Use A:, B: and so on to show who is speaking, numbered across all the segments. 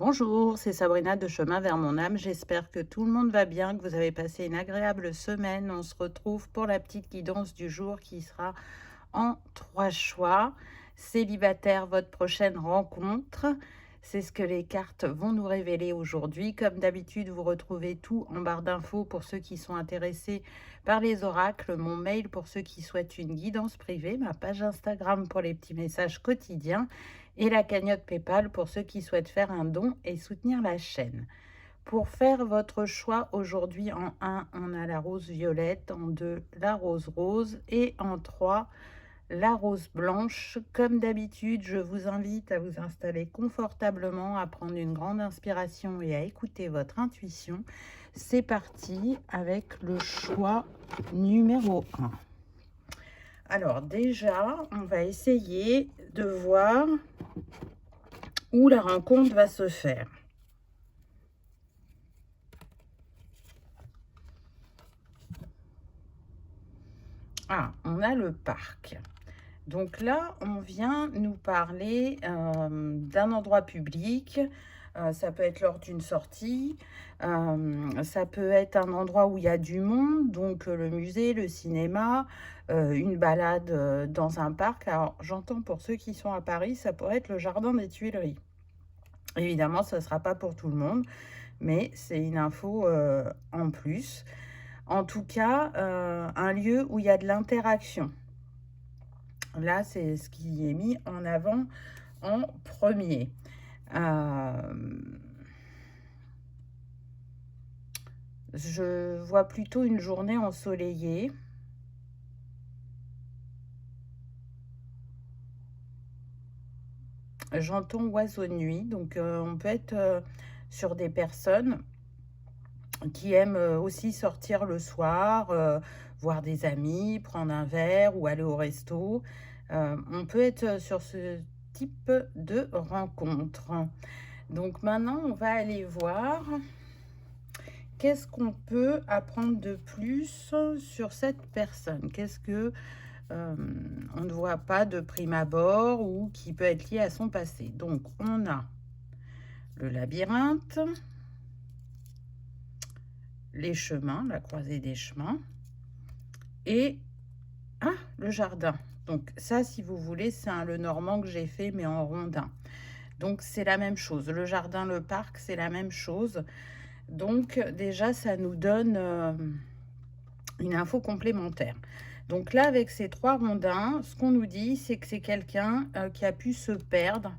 A: Bonjour, c'est Sabrina de Chemin vers mon âme. J'espère que tout le monde va bien, que vous avez passé une agréable semaine. On se retrouve pour la petite guidance du jour qui sera en 3 choix. Célibataire, votre prochaine rencontre. C'est ce que les cartes vont nous révéler aujourd'hui. Comme d'habitude, vous retrouvez tout en barre d'infos pour ceux qui sont intéressés par les oracles, mon mail pour ceux qui souhaitent une guidance privée, ma page Instagram pour les petits messages quotidiens et la cagnotte PayPal pour ceux qui souhaitent faire un don et soutenir la chaîne. Pour faire votre choix aujourd'hui, en 1, on a la rose violette, en 2, la rose rose et en 3, la rose blanche. Comme d'habitude, je vous invite à vous installer confortablement, à prendre une grande inspiration et à écouter votre intuition. C'est parti avec le choix numéro 1. Alors déjà, on va essayer de voir où la rencontre va se faire. Ah, on a le parc. Donc là, on vient nous parler d'un endroit public. Ça peut être lors d'une sortie. Ça peut être un endroit où il y a du monde, donc le musée, le cinéma, une balade dans un parc. Alors, j'entends pour ceux qui sont à Paris, ça pourrait être le jardin des Tuileries. Évidemment, ça ne sera pas pour tout le monde, mais c'est une info en plus. En tout cas, un lieu où il y a de l'interaction. Là, c'est ce qui est mis en avant en premier. Je vois plutôt une journée ensoleillée. J'entends oiseau de nuit, donc on peut être sur des personnes qui aiment aussi sortir le soir, voir des amis, prendre un verre ou aller au resto. On peut être sur ce type de rencontre. Donc maintenant, on va aller voir qu'est-ce qu'on peut apprendre de plus sur cette personne. Qu'est-ce que on ne voit pas de prime abord ou qui peut être lié à son passé. Donc, on a le labyrinthe, les chemins, la croisée des chemins, et le jardin. Donc ça, si vous voulez, c'est le normand que j'ai fait, mais en rondin. Donc c'est la même chose. Le jardin, le parc, c'est la même chose. Donc déjà, ça nous donne une info complémentaire. Donc là, avec ces 3 rondins, ce qu'on nous dit, c'est que c'est quelqu'un qui a pu se perdre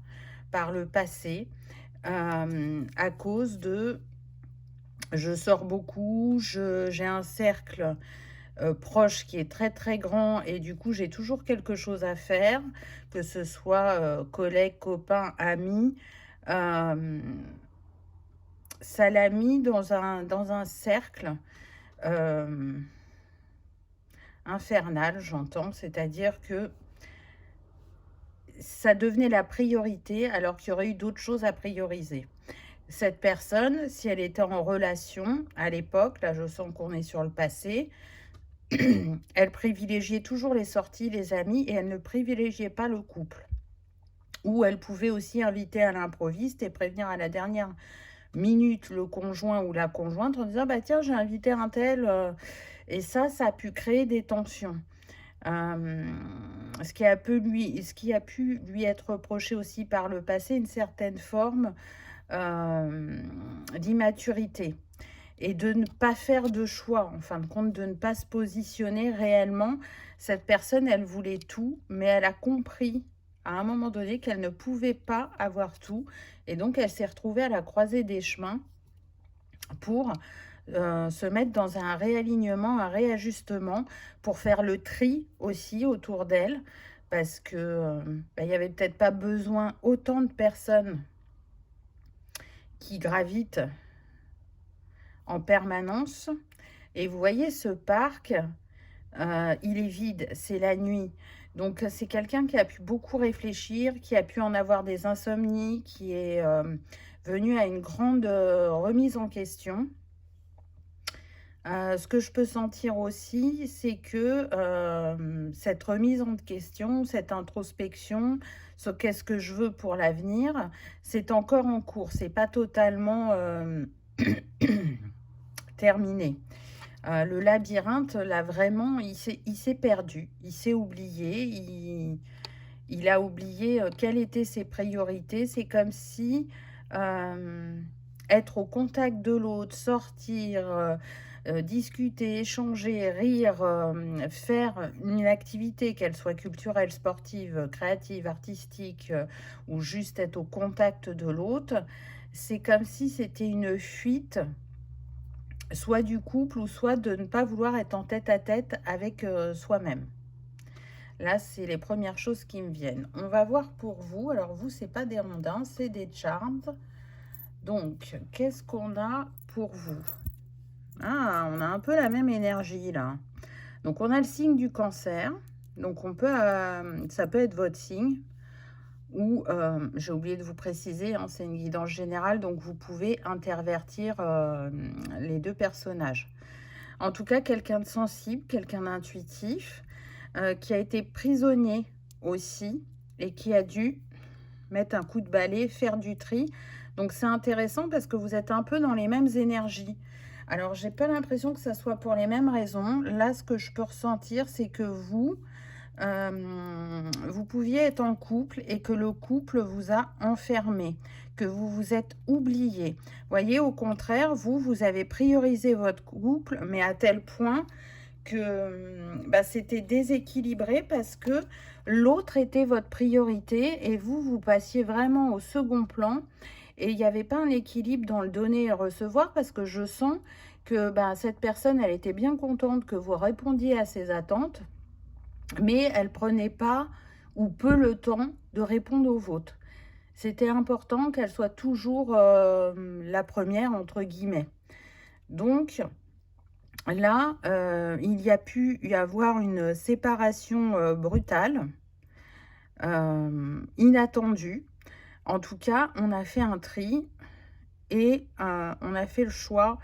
A: par le passé à cause de je sors beaucoup, j'ai un cercle proche qui est très très grand et du coup j'ai toujours quelque chose à faire, que ce soit collègues, copains, amis. Ça l'a mis dans un cercle infernal, j'entends, c'est-à-dire que ça devenait la priorité alors qu'il y aurait eu d'autres choses à prioriser. Cette personne, si elle était en relation à l'époque, là je sens qu'on est sur le passé, elle privilégiait toujours les sorties, les amis, et elle ne privilégiait pas le couple. Ou elle pouvait aussi inviter à l'improviste et prévenir à la dernière minute le conjoint ou la conjointe en disant bah tiens j'ai invité un tel et ça a pu créer des tensions. Ce qui a pu lui être reproché aussi par le passé, une certaine forme d'immaturité et de ne pas faire de choix, en fin de compte, de ne pas se positionner réellement. Cette personne, elle voulait tout, mais elle a compris à un moment donné qu'elle ne pouvait pas avoir tout. Et donc, elle s'est retrouvée à la croisée des chemins pour se mettre dans un réalignement, un réajustement, pour faire le tri aussi autour d'elle, parce que il n'y avait peut-être pas besoin autant de personnes qui gravitent en permanence. Et vous voyez, ce parc, il est vide, c'est la nuit. Donc, c'est quelqu'un qui a pu beaucoup réfléchir, qui a pu en avoir des insomnies, qui est venu à une grande remise en question. Ce que je peux sentir aussi, c'est que, cette remise en question, cette introspection sur qu'est-ce que je veux pour l'avenir, c'est encore en cours. C'est pas totalement, terminé. Le labyrinthe, là, vraiment, il s'est perdu, il s'est oublié, il a oublié, quelles étaient ses priorités. C'est comme si, être au contact de l'autre, sortir, discuter, échanger, rire, faire une activité, qu'elle soit culturelle, sportive, créative, artistique, ou juste être au contact de l'autre, c'est comme si c'était une fuite, soit du couple ou soit de ne pas vouloir être en tête-à-tête avec, soi-même. Là, c'est les premières choses qui me viennent. On va voir pour vous. Alors vous, c'est pas des rondins, c'est des charms. Donc, qu'est-ce qu'on a pour vous? Ah, on a un peu la même énergie là. Donc, on a le signe du cancer. Donc, on peut, ça peut être votre signe. Ou, j'ai oublié de vous préciser, hein, c'est une guidance générale, donc vous pouvez intervertir les deux personnages. En tout cas, quelqu'un de sensible, quelqu'un d'intuitif, qui a été prisonnier aussi et qui a dû mettre un coup de balai, faire du tri. Donc c'est intéressant parce que vous êtes un peu dans les mêmes énergies. Alors j'ai pas l'impression que ça soit pour les mêmes raisons. Là, ce que je peux ressentir, c'est que vous pouviez être en couple et que le couple vous a enfermé, que vous vous êtes oublié. Voyez, au contraire, vous avez priorisé votre couple, mais à tel point que c'était déséquilibré parce que l'autre était votre priorité et vous passiez vraiment au second plan et il n'y avait pas un équilibre dans le donner et le recevoir parce que je sens que cette personne, elle était bien contente que vous répondiez à ses attentes, mais elle prenait pas ou peu le temps de répondre aux vôtres. C'était important qu'elle soit toujours la première, entre guillemets. Donc, là, il y a pu y avoir une séparation brutale, inattendue. En tout cas, on a fait un tri et on a fait le choix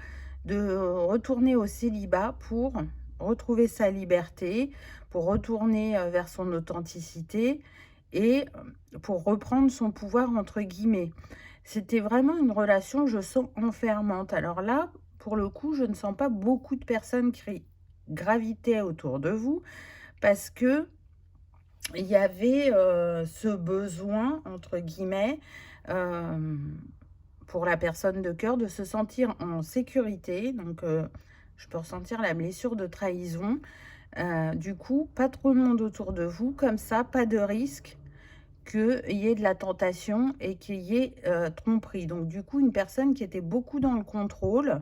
A: de retourner au célibat pour retrouver sa liberté, pour retourner vers son authenticité et pour reprendre son pouvoir, entre guillemets. C'était vraiment une relation, je sens, enfermante. Alors là, pour le coup, je ne sens pas beaucoup de personnes qui gravitaient autour de vous parce que il y avait ce besoin, entre guillemets, euh, pour la personne de cœur, de se sentir en sécurité. Donc, je peux ressentir la blessure de trahison. Du coup, pas trop de monde autour de vous. Comme ça, pas de risque qu'il y ait de la tentation et qu'il y ait tromperie. Donc, du coup, une personne qui était beaucoup dans le contrôle.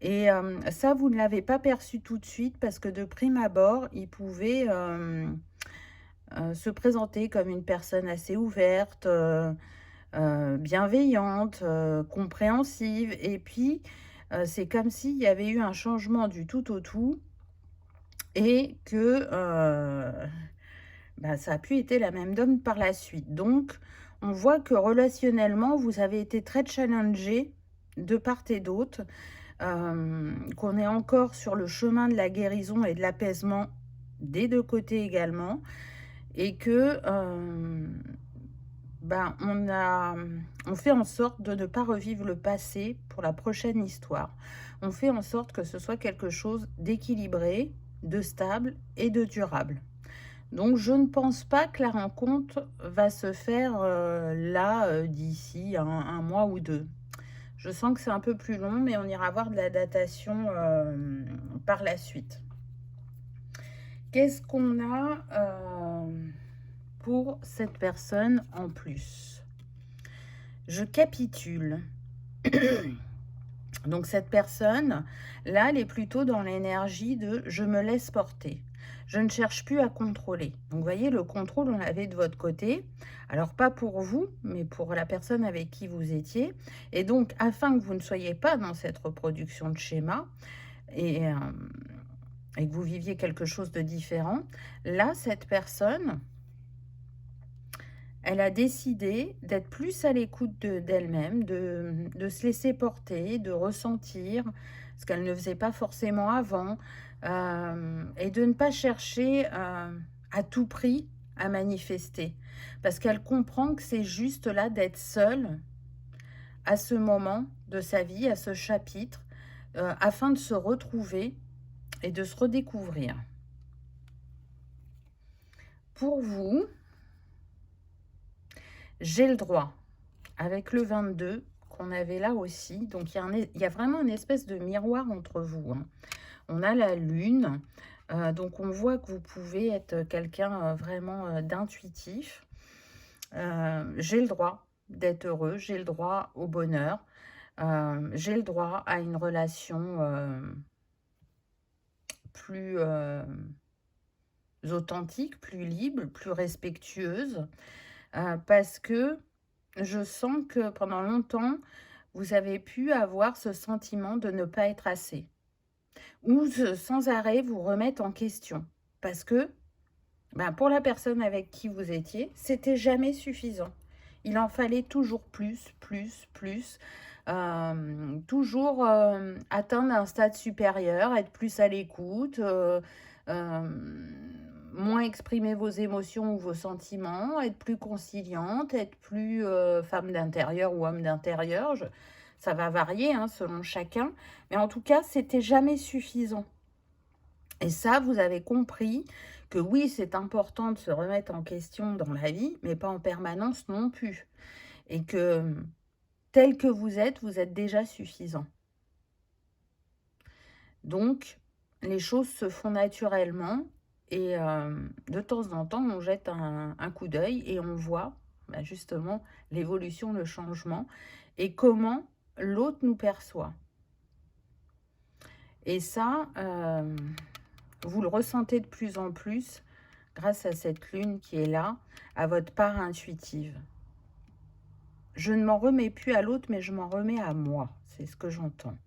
A: Et ça, vous ne l'avez pas perçu tout de suite parce que de prime abord, il pouvait se présenter comme une personne assez ouverte, bienveillante, compréhensive. Et puis, c'est comme s'il y avait eu un changement du tout au tout et que ça a pu être la même donne par la suite. Donc, on voit que relationnellement, vous avez été très challengé de part et d'autre, qu'on est encore sur le chemin de la guérison et de l'apaisement des deux côtés également, et que on fait en sorte de ne pas revivre le passé pour la prochaine histoire. On fait en sorte que ce soit quelque chose d'équilibré, de stable et de durable. Donc, je ne pense pas que la rencontre va se faire là, d'ici un mois ou deux. Je sens que c'est un peu plus long, mais on ira voir de la datation par la suite. Qu'est-ce qu'on a pour cette personne en plus? Je capitule. Donc cette personne, là, elle est plutôt dans l'énergie de « je me laisse porter ». Je ne cherche plus à contrôler. Donc, vous voyez, le contrôle, on l'avait de votre côté. Alors, pas pour vous, mais pour la personne avec qui vous étiez. Et donc, afin que vous ne soyez pas dans cette reproduction de schéma et que vous viviez quelque chose de différent, là, cette personne, Elle a décidé d'être plus à l'écoute d'elle-même, de se laisser porter, de ressentir ce qu'elle ne faisait pas forcément avant, et de ne pas chercher à tout prix à manifester. Parce qu'elle comprend que c'est juste là d'être seule à ce moment de sa vie, à ce chapitre, afin de se retrouver et de se redécouvrir. Pour vous, j'ai le droit, avec le 22 qu'on avait là aussi, donc il y a vraiment une espèce de miroir entre vous, hein. On a la lune, donc on voit que vous pouvez être quelqu'un vraiment d'intuitif. J'ai le droit d'être heureux, j'ai le droit au bonheur, j'ai le droit à une relation plus authentique, plus libre, plus respectueuse, parce que je sens que pendant longtemps, vous avez pu avoir ce sentiment de ne pas être assez, ou sans arrêt vous remettre en question, parce que ben, pour la personne avec qui vous étiez, c'était jamais suffisant. Il en fallait toujours plus, plus, plus. Toujours atteindre un stade supérieur, être plus à l'écoute, moins exprimer vos émotions ou vos sentiments, être plus conciliante, être plus femme d'intérieur ou homme d'intérieur. Ça va varier hein, selon chacun. Mais en tout cas, c'était jamais suffisant. Et ça, vous avez compris que oui, c'est important de se remettre en question dans la vie, mais pas en permanence non plus. Et que tel que vous êtes déjà suffisant. Donc, les choses se font naturellement et de temps en temps, on jette un coup d'œil et on voit bah, justement l'évolution, le changement et comment l'autre nous perçoit. Et ça, vous le ressentez de plus en plus grâce à cette lune qui est là, à votre part intuitive. Je ne m'en remets plus à l'autre, mais je m'en remets à moi. C'est ce que j'entends.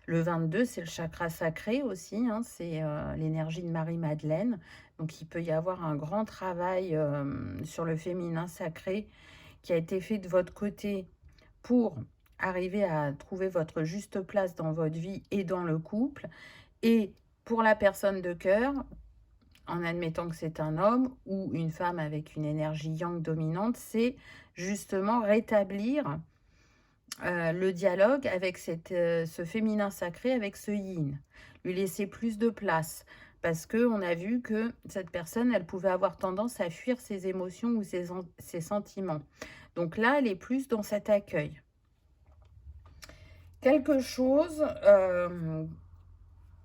A: Le 22, c'est le chakra sacré aussi, hein, c'est l'énergie de Marie-Madeleine. Donc, il peut y avoir un grand travail sur le féminin sacré qui a été fait de votre côté pour arriver à trouver votre juste place dans votre vie et dans le couple. Et pour la personne de cœur, en admettant que c'est un homme ou une femme avec une énergie yang dominante, c'est justement rétablir le dialogue avec ce féminin sacré, avec ce yin. Lui laisser plus de place. Parce qu'on a vu que cette personne, elle pouvait avoir tendance à fuir ses émotions ou ses sentiments. Donc là, elle est plus dans cet accueil. Quelque chose,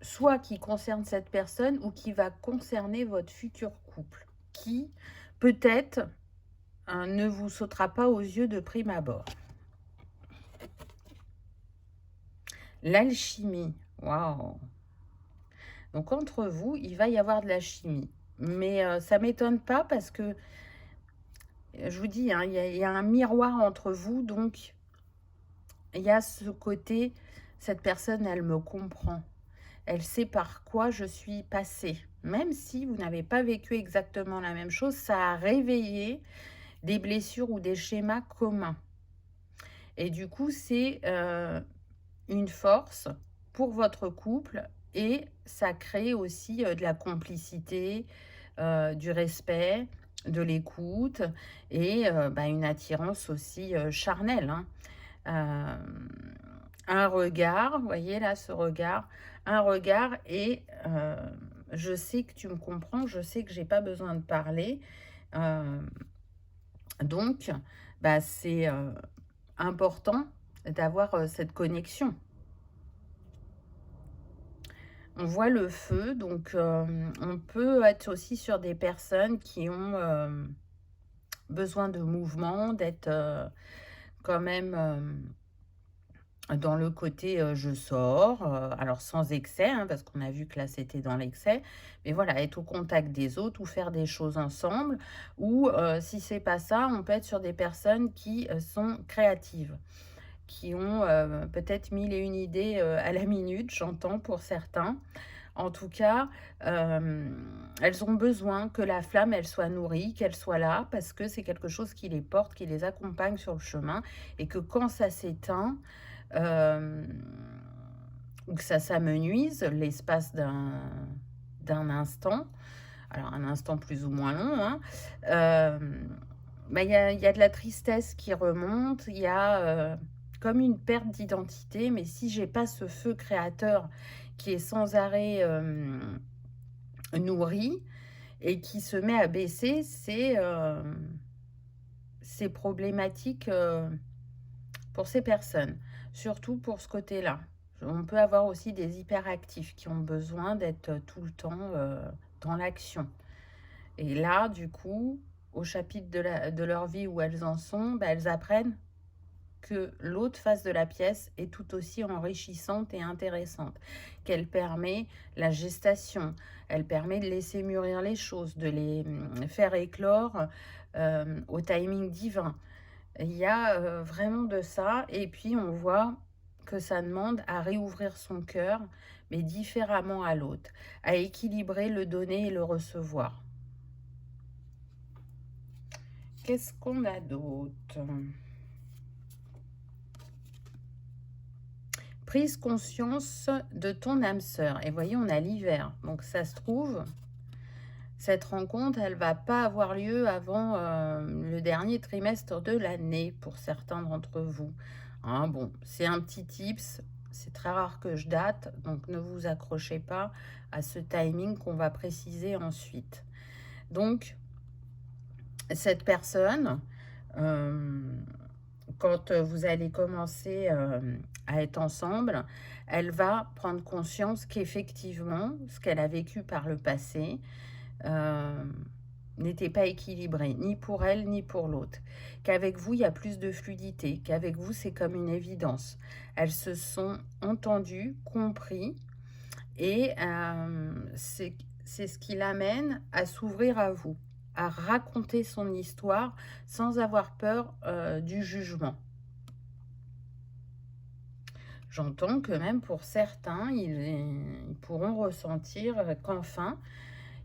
A: soit qui concerne cette personne ou qui va concerner votre futur couple, qui peut-être ne vous sautera pas aux yeux de prime abord. L'alchimie, waouh! Donc entre vous, il va y avoir de la chimie. Mais ça ne m'étonne pas parce que, je vous dis, hein, il y a un miroir entre vous. Donc, il y a ce côté, cette personne, elle me comprend. Elle sait par quoi je suis passée. Même si vous n'avez pas vécu exactement la même chose, ça a réveillé des blessures ou des schémas communs. Et du coup, c'est une force pour votre couple et ça crée aussi de la complicité, du respect, de l'écoute et bah, une attirance aussi charnelle, hein. Un regard, vous voyez là ce regard, un regard et je sais que tu me comprends, je sais que j'ai pas besoin de parler. Donc, bah, c'est important d'avoir cette connexion. On voit le feu, donc on peut être aussi sur des personnes qui ont besoin de mouvement, d'être quand même dans le côté je sors, alors sans excès, hein, parce qu'on a vu que là c'était dans l'excès, mais voilà, être au contact des autres ou faire des choses ensemble, ou si c'est pas ça, on peut être sur des personnes qui sont créatives, qui ont peut-être 1000 et une idées à la minute, j'entends pour certains, En tout cas, elles ont besoin que la flamme, elle soit nourrie, qu'elle soit là, parce que c'est quelque chose qui les porte, qui les accompagne sur le chemin, et que quand ça s'éteint, ou que ça s'amenuise, l'espace d'un instant, alors un instant plus ou moins long, hein, bah, y a de la tristesse qui remonte, il y a comme une perte d'identité, mais si j'ai pas ce feu créateur qui est sans arrêt nourri et qui se met à baisser, c'est problématique pour ces personnes, surtout pour ce côté-là. On peut avoir aussi des hyperactifs qui ont besoin d'être tout le temps dans l'action. Et là, du coup, au chapitre de leur vie où elles en sont, bah, elles apprennent que l'autre face de la pièce est tout aussi enrichissante et intéressante, qu'elle permet la gestation, elle permet de laisser mûrir les choses, de les faire éclore au timing divin. Il y a vraiment de ça, et puis on voit que ça demande à réouvrir son cœur, mais différemment à l'autre, à équilibrer le donner et le recevoir. Qu'est-ce qu'on a d'autre? Prise conscience de ton âme sœur. Et voyez, on a l'hiver. Donc ça se trouve, cette rencontre, elle va pas avoir lieu avant le dernier trimestre de l'année pour certains d'entre vous. Hein, bon, c'est un petit tips. C'est très rare que je date, donc ne vous accrochez pas à ce timing qu'on va préciser ensuite. Donc, cette personne, quand vous allez commencer à être ensemble, elle va prendre conscience qu'effectivement, ce qu'elle a vécu par le passé n'était pas équilibré, ni pour elle, ni pour l'autre. Qu'avec vous, il y a plus de fluidité, qu'avec vous, c'est comme une évidence. Elles se sont entendues, compris, et c'est ce qui l'amène à s'ouvrir à vous, à raconter son histoire sans avoir peur du jugement. J'entends que même pour certains, ils pourront ressentir qu'enfin,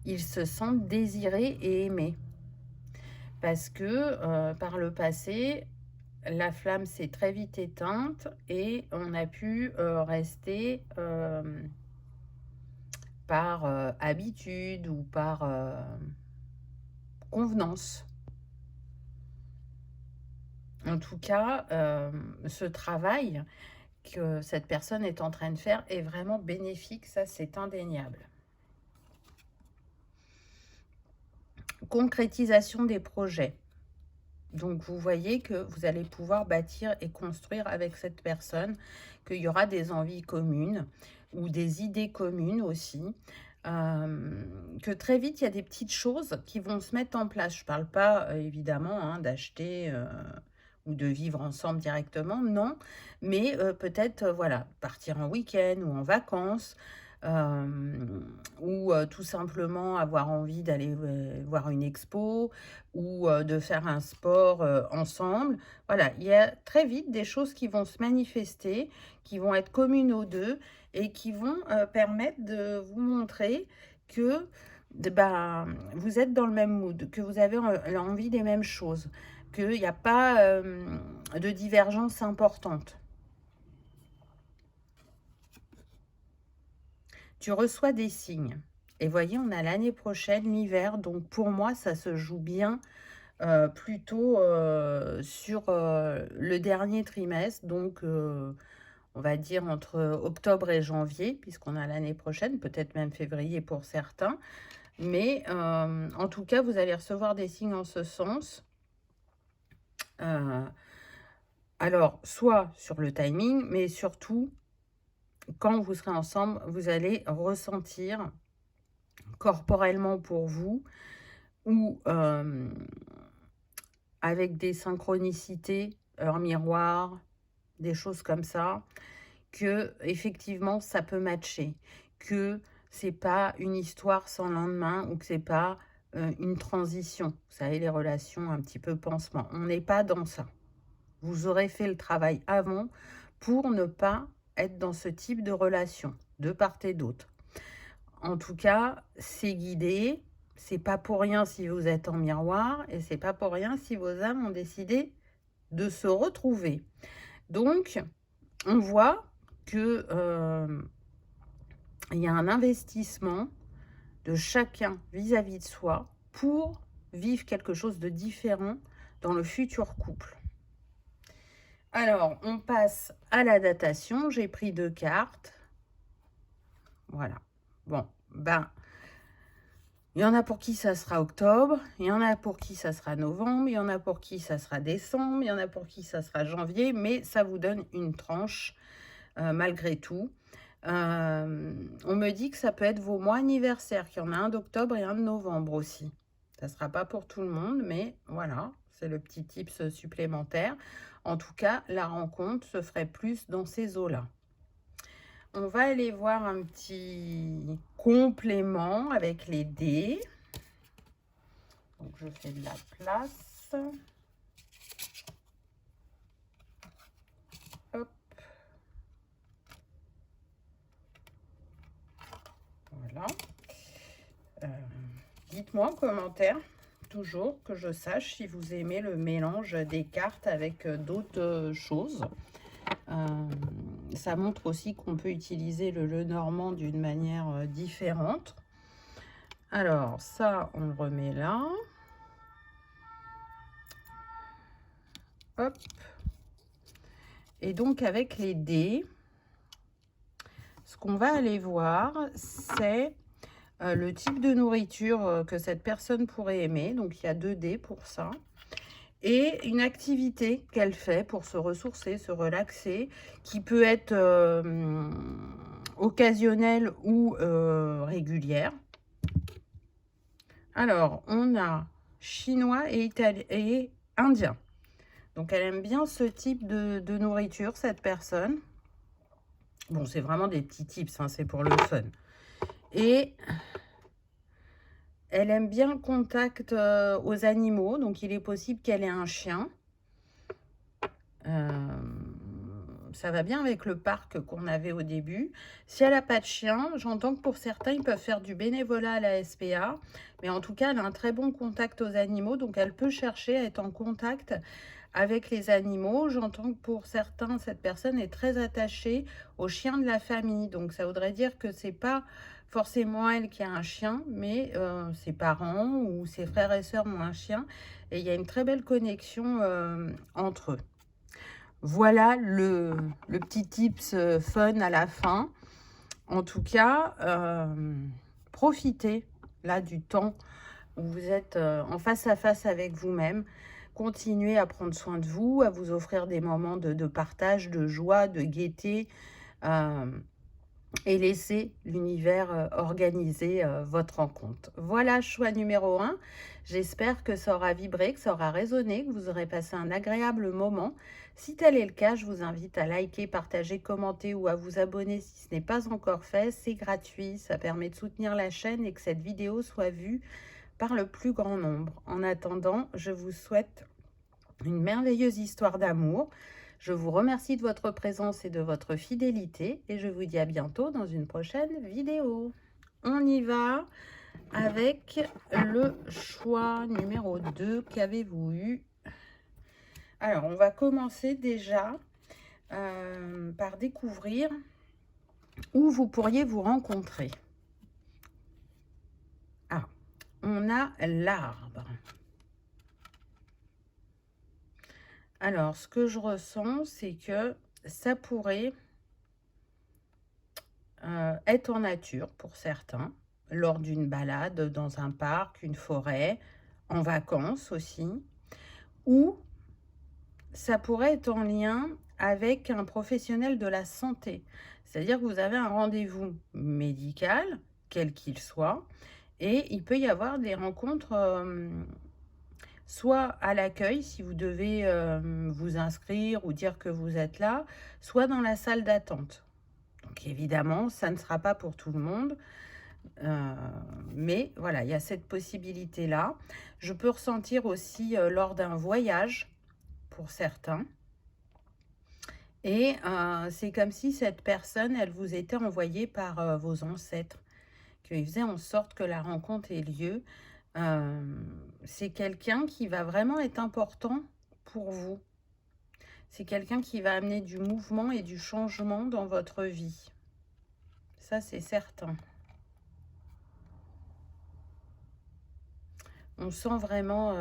A: ils se sentent désirés et aimés. Parce que par le passé, la flamme s'est très vite éteinte et on a pu rester par habitude ou par convenance. En tout cas, ce travail que cette personne est en train de faire est vraiment bénéfique, ça c'est indéniable. Concrétisation des projets. Donc vous voyez que vous allez pouvoir bâtir et construire avec cette personne, qu'il y aura des envies communes ou des idées communes aussi, que très vite il y a des petites choses qui vont se mettre en place. Je ne parle pas évidemment hein, d'acheter ou de vivre ensemble directement, non, mais peut-être voilà, partir en week-end ou en vacances, ou tout simplement avoir envie d'aller voir une expo ou de faire un sport ensemble. Voilà, il y a très vite des choses qui vont se manifester, qui vont être communes aux deux et qui vont permettre de vous montrer que vous êtes dans le même mood, que vous avez envie des mêmes choses, qu'il n'y a pas de divergence importante. Tu reçois des signes. Et voyez, on a l'année prochaine, l'hiver. Donc, pour moi, ça se joue bien plutôt sur le dernier trimestre. Donc, on va dire entre octobre et janvier, puisqu'on a l'année prochaine, peut-être même février pour certains. Mais en tout cas, vous allez recevoir des signes en ce sens. Alors, soit sur le timing, mais surtout, quand vous serez ensemble, vous allez ressentir corporellement pour vous ou avec des synchronicités, heure miroir, des choses comme ça, que effectivement ça peut matcher, que c'est pas une histoire sans lendemain ou que c'est pas une transition. Vous savez, les relations un petit peu pansement. On n'est pas dans ça. Vous aurez fait le travail avant pour ne pas être dans ce type de relation, de part et d'autre. En tout cas, c'est guidé. C'est pas pour rien si vous êtes en miroir et c'est pas pour rien si vos âmes ont décidé de se retrouver. Donc, on voit que il y a un investissement de chacun vis-à-vis de soi pour vivre quelque chose de différent dans le futur couple. Alors, on passe à la datation. J'ai pris 2 cartes. Voilà. Bon, ben, il y en a pour qui ça sera octobre, il y en a pour qui ça sera novembre, il y en a pour qui ça sera décembre, il y en a pour qui ça sera janvier, mais ça vous donne une tranche malgré tout. On me dit que ça peut être vos mois anniversaires, qu'il y en a un d'octobre et un de novembre aussi. Ça ne sera pas pour tout le monde, mais voilà, c'est le petit tips supplémentaire. En tout cas, la rencontre se ferait plus dans ces eaux-là. On va aller voir un petit complément avec les dés. Donc, je fais de la place. Hop. Voilà. Dites-moi en commentaire, toujours, que je sache si vous aimez le mélange des cartes avec d'autres choses. Ça montre aussi qu'on peut utiliser le Lenormand d'une manière différente. Alors, ça, on le remet là. Hop. Et donc, avec les dés, ce qu'on va aller voir, c'est le type de nourriture que cette personne pourrait aimer. Donc, il y a 2 dés pour ça. Et une activité qu'elle fait pour se ressourcer, se relaxer, qui peut être occasionnelle ou régulière. Alors, on a chinois et indien. Donc, elle aime bien ce type de nourriture, cette personne. Bon, c'est vraiment des petits tips, hein, c'est pour le fun. Et elle aime bien le contact aux animaux. Donc, il est possible qu'elle ait un chien. Ça va bien avec le parc qu'on avait au début. Si elle n'a pas de chien, j'entends que pour certains, ils peuvent faire du bénévolat à la SPA. Mais en tout cas, elle a un très bon contact aux animaux. Donc, elle peut chercher à être en contact avec les animaux. J'entends que pour certains, cette personne est très attachée aux chiens de la famille. Donc, ça voudrait dire que c'est pas forcément elle qui a un chien, mais ses parents ou ses frères et sœurs ont un chien. Et il y a une très belle connexion entre eux. Voilà le petit tips fun à la fin. En tout cas, profitez là du temps où vous êtes en face à face avec vous-même. Continuez à prendre soin de vous, à vous offrir des moments de partage, de joie, de gaieté. Et laissez l'univers organiser votre rencontre. Voilà, choix numéro 1. J'espère que ça aura vibré, que ça aura résonné, que vous aurez passé un agréable moment. Si tel est le cas, je vous invite à liker, partager, commenter ou à vous abonner si ce n'est pas encore fait. C'est gratuit, ça permet de soutenir la chaîne et que cette vidéo soit vue par le plus grand nombre. En attendant, je vous souhaite une merveilleuse histoire d'amour. Je vous remercie de votre présence et de votre fidélité et je vous dis à bientôt dans une prochaine vidéo. On y va avec le choix numéro 2. Qu'avez-vous eu? Alors, on va commencer déjà par découvrir où vous pourriez vous rencontrer. Ah, on a l'arbre. Alors, ce que je ressens, c'est que ça pourrait être en nature pour certains, lors d'une balade dans un parc, une forêt, en vacances aussi, ou ça pourrait être en lien avec un professionnel de la santé. C'est-à-dire que vous avez un rendez-vous médical, quel qu'il soit, et il peut y avoir des rencontres soit à l'accueil, si vous devez vous inscrire ou dire que vous êtes là, soit dans la salle d'attente. Donc évidemment, ça ne sera pas pour tout le monde, mais voilà, il y a cette possibilité-là. Je peux ressentir aussi lors d'un voyage, pour certains. Et c'est comme si cette personne, elle vous était envoyée par vos ancêtres, qu'il faisait en sorte que la rencontre ait lieu. C'est quelqu'un qui va vraiment être important pour vous. C'est quelqu'un qui va amener du mouvement et du changement dans votre vie. Ça, c'est certain. On sent vraiment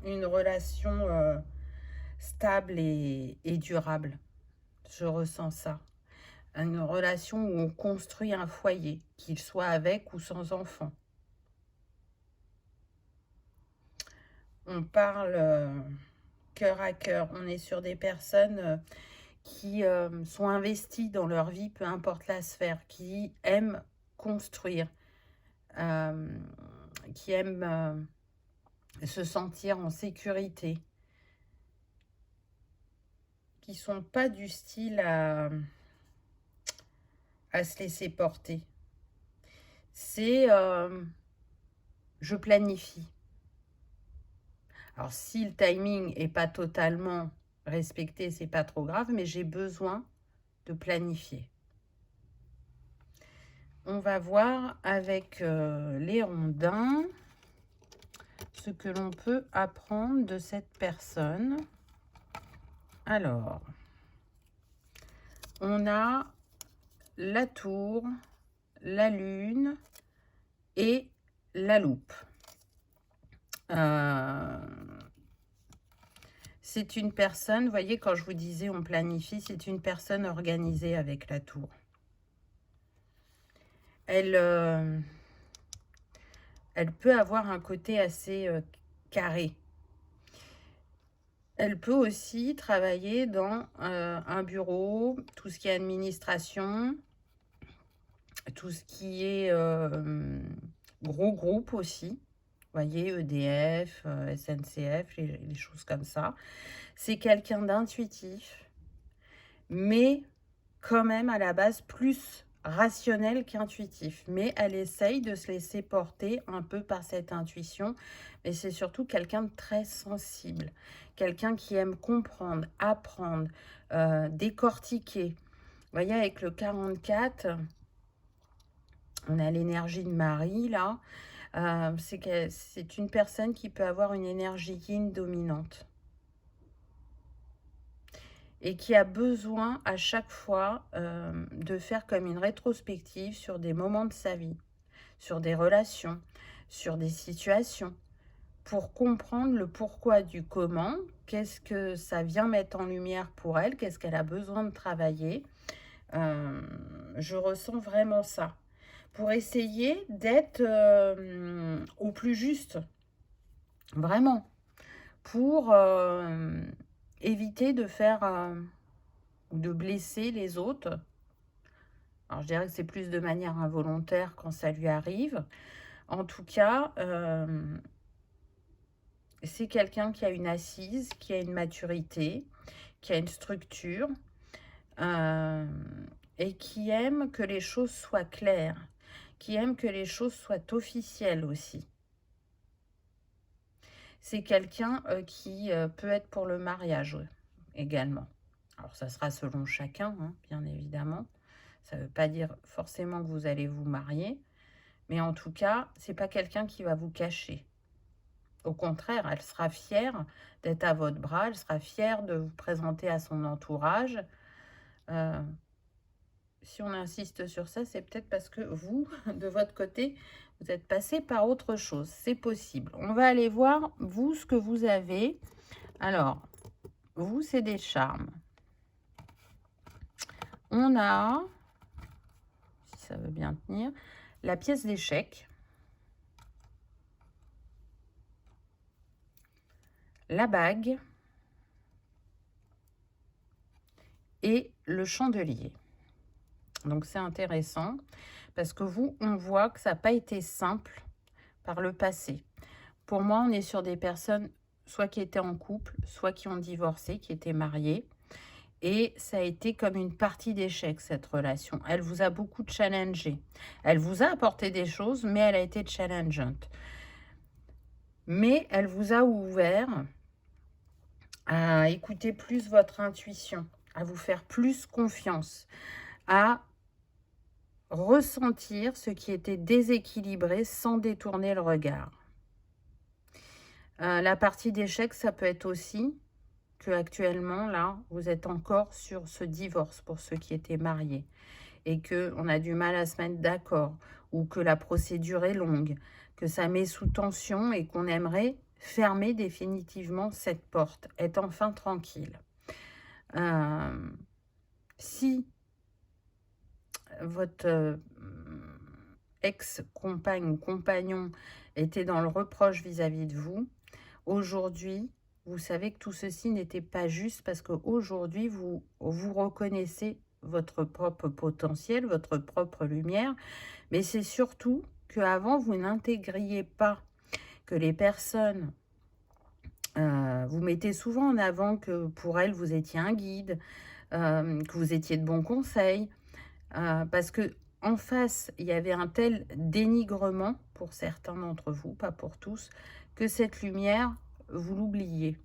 A: une relation stable et durable. Je ressens ça. Une relation où on construit un foyer, qu'il soit avec ou sans enfant. On parle cœur à cœur. On est sur des personnes qui sont investies dans leur vie, peu importe la sphère, qui aiment construire, qui aiment se sentir en sécurité, qui ne sont pas du style à se laisser porter. C'est je planifie. Alors, si le timing n'est pas totalement respecté, c'est pas trop grave, mais j'ai besoin de planifier. On va voir avec les rondins ce que l'on peut apprendre de cette personne. Alors, on a la tour, la lune et la loupe. C'est une personne, vous voyez, quand je vous disais on planifie, c'est une personne organisée avec la tour. Elle peut avoir un côté assez carré. Elle peut aussi travailler dans un bureau, tout ce qui est administration, tout ce qui est gros groupe aussi. Vous voyez, EDF, SNCF, les choses comme ça. C'est quelqu'un d'intuitif, mais quand même à la base plus rationnel qu'intuitif. Mais elle essaye de se laisser porter un peu par cette intuition. Mais c'est surtout quelqu'un de très sensible. Quelqu'un qui aime comprendre, apprendre, décortiquer. Vous voyez, avec le 44, on a l'énergie de Marie, là. C'est une personne qui peut avoir une énergie yin dominante et qui a besoin à chaque fois de faire comme une rétrospective sur des moments de sa vie, sur des relations, sur des situations, pour comprendre le pourquoi du comment, qu'est-ce que ça vient mettre en lumière pour elle, qu'est-ce qu'elle a besoin de travailler. Je ressens vraiment ça. Pour essayer d'être au plus juste, vraiment, pour éviter de faire ou de blesser les autres. Alors je dirais que c'est plus de manière involontaire quand ça lui arrive. En tout cas, c'est quelqu'un qui a une assise, qui a une maturité, qui a une structure et qui aime que les choses soient claires, qui aime que les choses soient officielles aussi. C'est quelqu'un qui peut être pour le mariage également. Alors, ça sera selon chacun, hein, bien évidemment. Ça ne veut pas dire forcément que vous allez vous marier. Mais en tout cas, ce n'est pas quelqu'un qui va vous cacher. Au contraire, elle sera fière d'être à votre bras. Elle sera fière de vous présenter à son entourage. Si on insiste sur ça, c'est peut-être parce que vous, de votre côté, vous êtes passé par autre chose. C'est possible. On va aller voir, vous, ce que vous avez. Alors, vous, c'est des charmes. On a, si ça veut bien tenir, la pièce d'échec. La bague. Et le chandelier. Donc, c'est intéressant parce que vous, on voit que ça n'a pas été simple par le passé. Pour moi, on est sur des personnes soit qui étaient en couple, soit qui ont divorcé, qui étaient mariées. Et ça a été comme une partie d'échec, cette relation. Elle vous a beaucoup challengé. Elle vous a apporté des choses, mais elle a été challengeante. Mais elle vous a ouvert à écouter plus votre intuition, à vous faire plus confiance, à ressentir ce qui était déséquilibré sans détourner le regard. La partie d'échec, ça peut être aussi que actuellement là, vous êtes encore sur ce divorce pour ceux qui étaient mariés et qu'on a du mal à se mettre d'accord ou que la procédure est longue, que ça met sous tension et qu'on aimerait fermer définitivement cette porte, être enfin tranquille. Si votre ex-compagne ou compagnon était dans le reproche vis-à-vis de vous, aujourd'hui, vous savez que tout ceci n'était pas juste parce qu'aujourd'hui, vous reconnaissez votre propre potentiel, votre propre lumière, mais c'est surtout qu'avant, vous n'intégriez pas que les personnes, vous mettez souvent en avant que pour elles, vous étiez un guide, que vous étiez de bons conseils, parce que en face, il y avait un tel dénigrement pour certains d'entre vous, pas pour tous, que cette lumière, vous l'oubliez.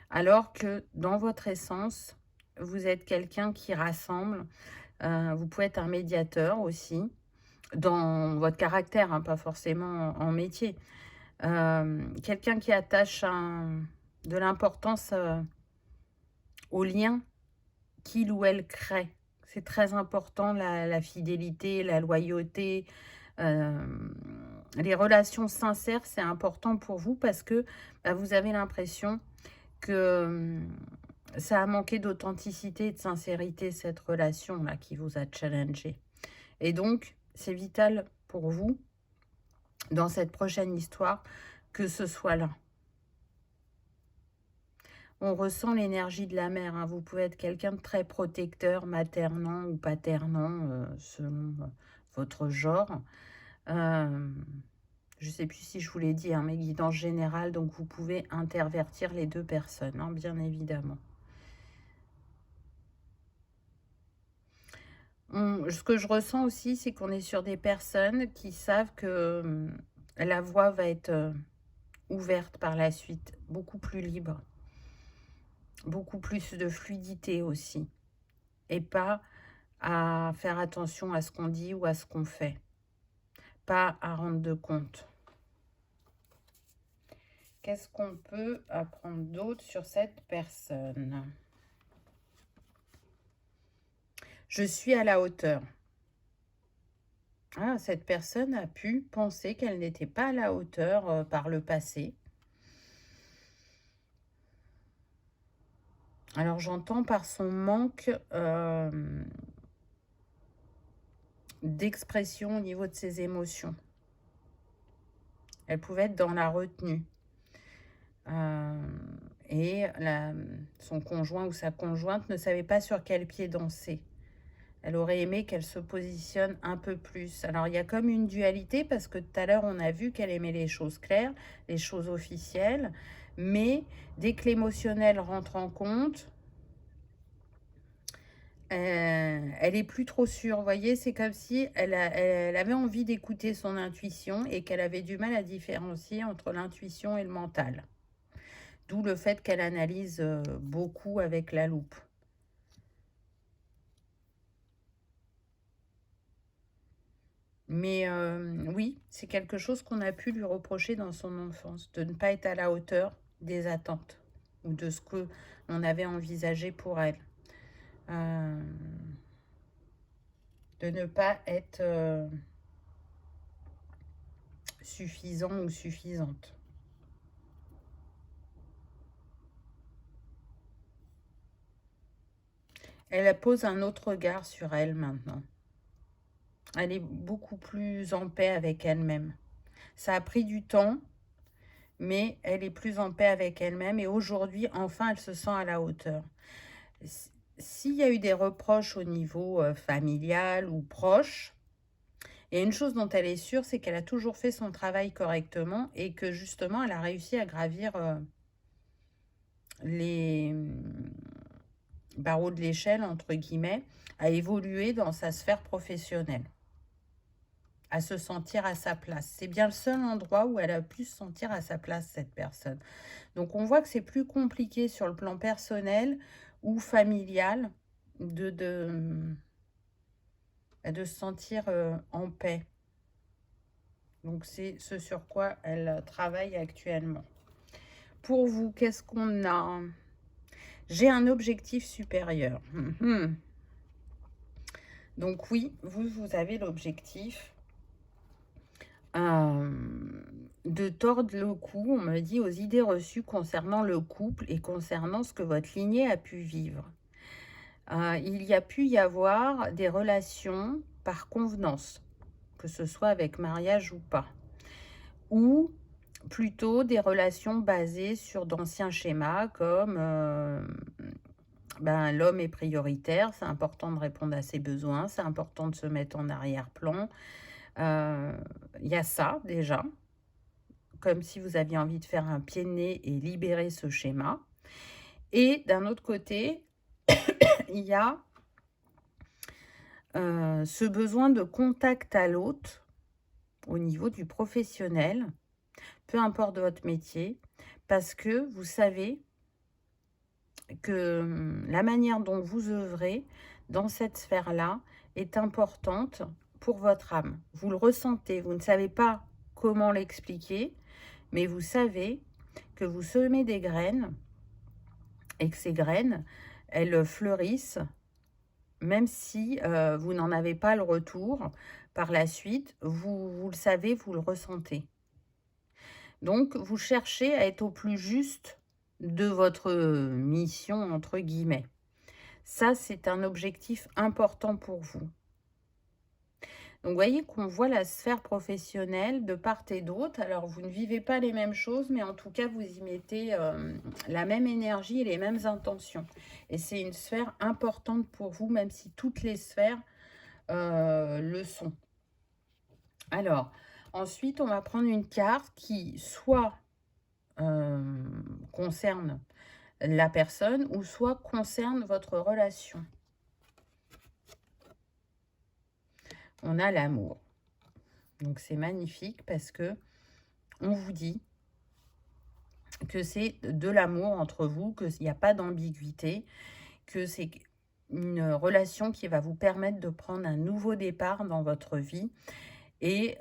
A: Alors que dans votre essence, vous êtes quelqu'un qui rassemble. Vous pouvez être un médiateur aussi, dans votre caractère, hein, pas forcément en métier. Quelqu'un qui attache de l'importance au lien qu'il ou elle crée. C'est très important, la fidélité, la loyauté, les relations sincères, c'est important pour vous parce que vous avez l'impression que ça a manqué d'authenticité et de sincérité, cette relation-là qui vous a challengé. Et donc, c'est vital pour vous, dans cette prochaine histoire, que ce soit là. On ressent l'énergie de la mère. Hein. Vous pouvez être quelqu'un de très protecteur, maternant ou paternant, selon votre genre. Je ne sais plus si je vous l'ai dit, hein, mais guidance générale, donc vous pouvez intervertir les deux personnes, hein, bien évidemment. Ce que je ressens aussi, c'est qu'on est sur des personnes qui savent que la voie va être ouverte par la suite, beaucoup plus libre, beaucoup plus de fluidité aussi, et pas à faire attention à ce qu'on dit ou à ce qu'on fait, pas à rendre de compte. Qu'est-ce qu'on peut apprendre d'autre sur cette personne? Je suis à la hauteur. Ah, cette personne a pu penser qu'elle n'était pas à la hauteur par le passé. Alors j'entends par son manque d'expression au niveau de ses émotions. Elle pouvait être dans la retenue. Et son conjoint ou sa conjointe ne savait pas sur quel pied danser. Elle aurait aimé qu'elle se positionne un peu plus. Alors, il y a comme une dualité parce que tout à l'heure, on a vu qu'elle aimait les choses claires, les choses officielles. Mais dès que rentre en compte, elle est plus trop sûre. Vous voyez, c'est comme si elle avait envie d'écouter son intuition et qu'elle avait du mal à différencier entre l'intuition et le mental. D'où le fait qu'elle analyse beaucoup avec la loupe. Mais oui, c'est quelque chose qu'on a pu lui reprocher dans son enfance, de ne pas être à la hauteur des attentes ou de ce que l'on avait envisagé pour elle. De ne pas être suffisant ou suffisante. Elle pose un autre regard sur elle maintenant. Elle est beaucoup plus en paix avec elle-même. Ça a pris du temps, mais elle est plus en paix avec elle-même et aujourd'hui, enfin, elle se sent à la hauteur. S'il y a eu des reproches au niveau familial ou proche, il y a une chose dont elle est sûre, c'est qu'elle a toujours fait son travail correctement et que justement, elle a réussi à gravir les barreaux de l'échelle, entre guillemets, à évoluer dans sa sphère professionnelle, à se sentir à sa place. C'est bien le seul endroit où elle a pu se sentir à sa place, cette personne. Donc, on voit que c'est plus compliqué sur le plan personnel ou familial de de se sentir en paix. Donc, c'est ce sur quoi elle travaille actuellement. Pour vous, qu'est-ce qu'on a? J'ai un objectif supérieur. Donc oui, vous avez l'objectif de tordre le cou, on me dit, aux idées reçues concernant le couple et concernant ce que votre lignée a pu vivre. Il y a pu y avoir des relations par convenance, que ce soit avec mariage ou pas, ou plutôt des relations basées sur d'anciens schémas comme l'homme est prioritaire, c'est important de répondre à ses besoins, c'est important de se mettre en arrière-plan. Il y a ça déjà, comme si vous aviez envie de faire un pied de nez et libérer ce schéma. Et d'un autre côté, il y a ce besoin de contact à l'autre au niveau du professionnel, peu importe votre métier, parce que vous savez que la manière dont vous œuvrez dans cette sphère-là est importante pour votre âme. Vous le ressentez, vous ne savez pas comment l'expliquer, mais vous savez que vous semez des graines et que ces graines, elles fleurissent, même si vous n'en avez pas le retour. Par la suite, vous le savez, vous le ressentez. Donc, vous cherchez à être au plus juste de votre mission, entre guillemets. Ça, c'est un objectif important pour vous. Donc, vous voyez qu'on voit la sphère professionnelle de part et d'autre. Alors, vous ne vivez pas les mêmes choses, mais en tout cas, vous y mettez la même énergie et les mêmes intentions. Et c'est une sphère importante pour vous, même si toutes les sphères le sont. Alors, ensuite, on va prendre une carte qui soit concerne la personne ou soit concerne votre relation. On a l'amour. Donc, c'est magnifique parce que on vous dit que c'est de l'amour entre vous, qu'il n'y a pas d'ambiguïté, que c'est une relation qui va vous permettre de prendre un nouveau départ dans votre vie. Et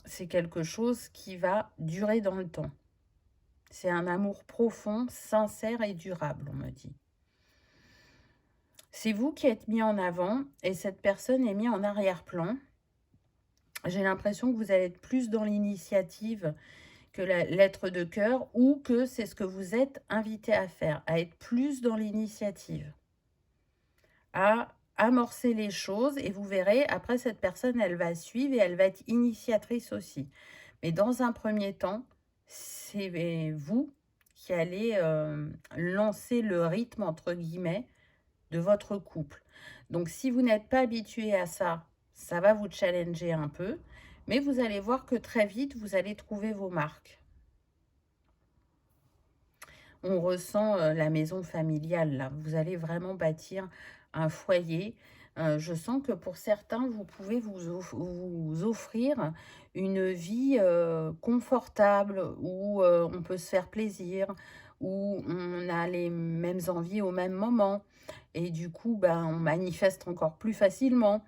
A: c'est quelque chose qui va durer dans le temps. C'est un amour profond, sincère et durable, on me dit. C'est vous qui êtes mis en avant et cette personne est mise en arrière-plan. J'ai l'impression que vous allez être plus dans l'initiative que la lettre de cœur ou que c'est ce que vous êtes invité à faire, à être plus dans l'initiative, à amorcer les choses et vous verrez, après cette personne, elle va suivre et elle va être initiatrice aussi. Mais dans un premier temps, c'est vous qui allez lancer le rythme, entre guillemets, de votre couple. Donc, si vous n'êtes pas habitué à ça, ça va vous challenger un peu. Mais vous allez voir que très vite, vous allez trouver vos marques. On ressent la maison familiale, là. Vous allez vraiment bâtir un foyer. Je sens que pour certains, vous pouvez vous offrir une vie confortable où on peut se faire plaisir, où on a les mêmes envies au même moment. Et du coup, on manifeste encore plus facilement.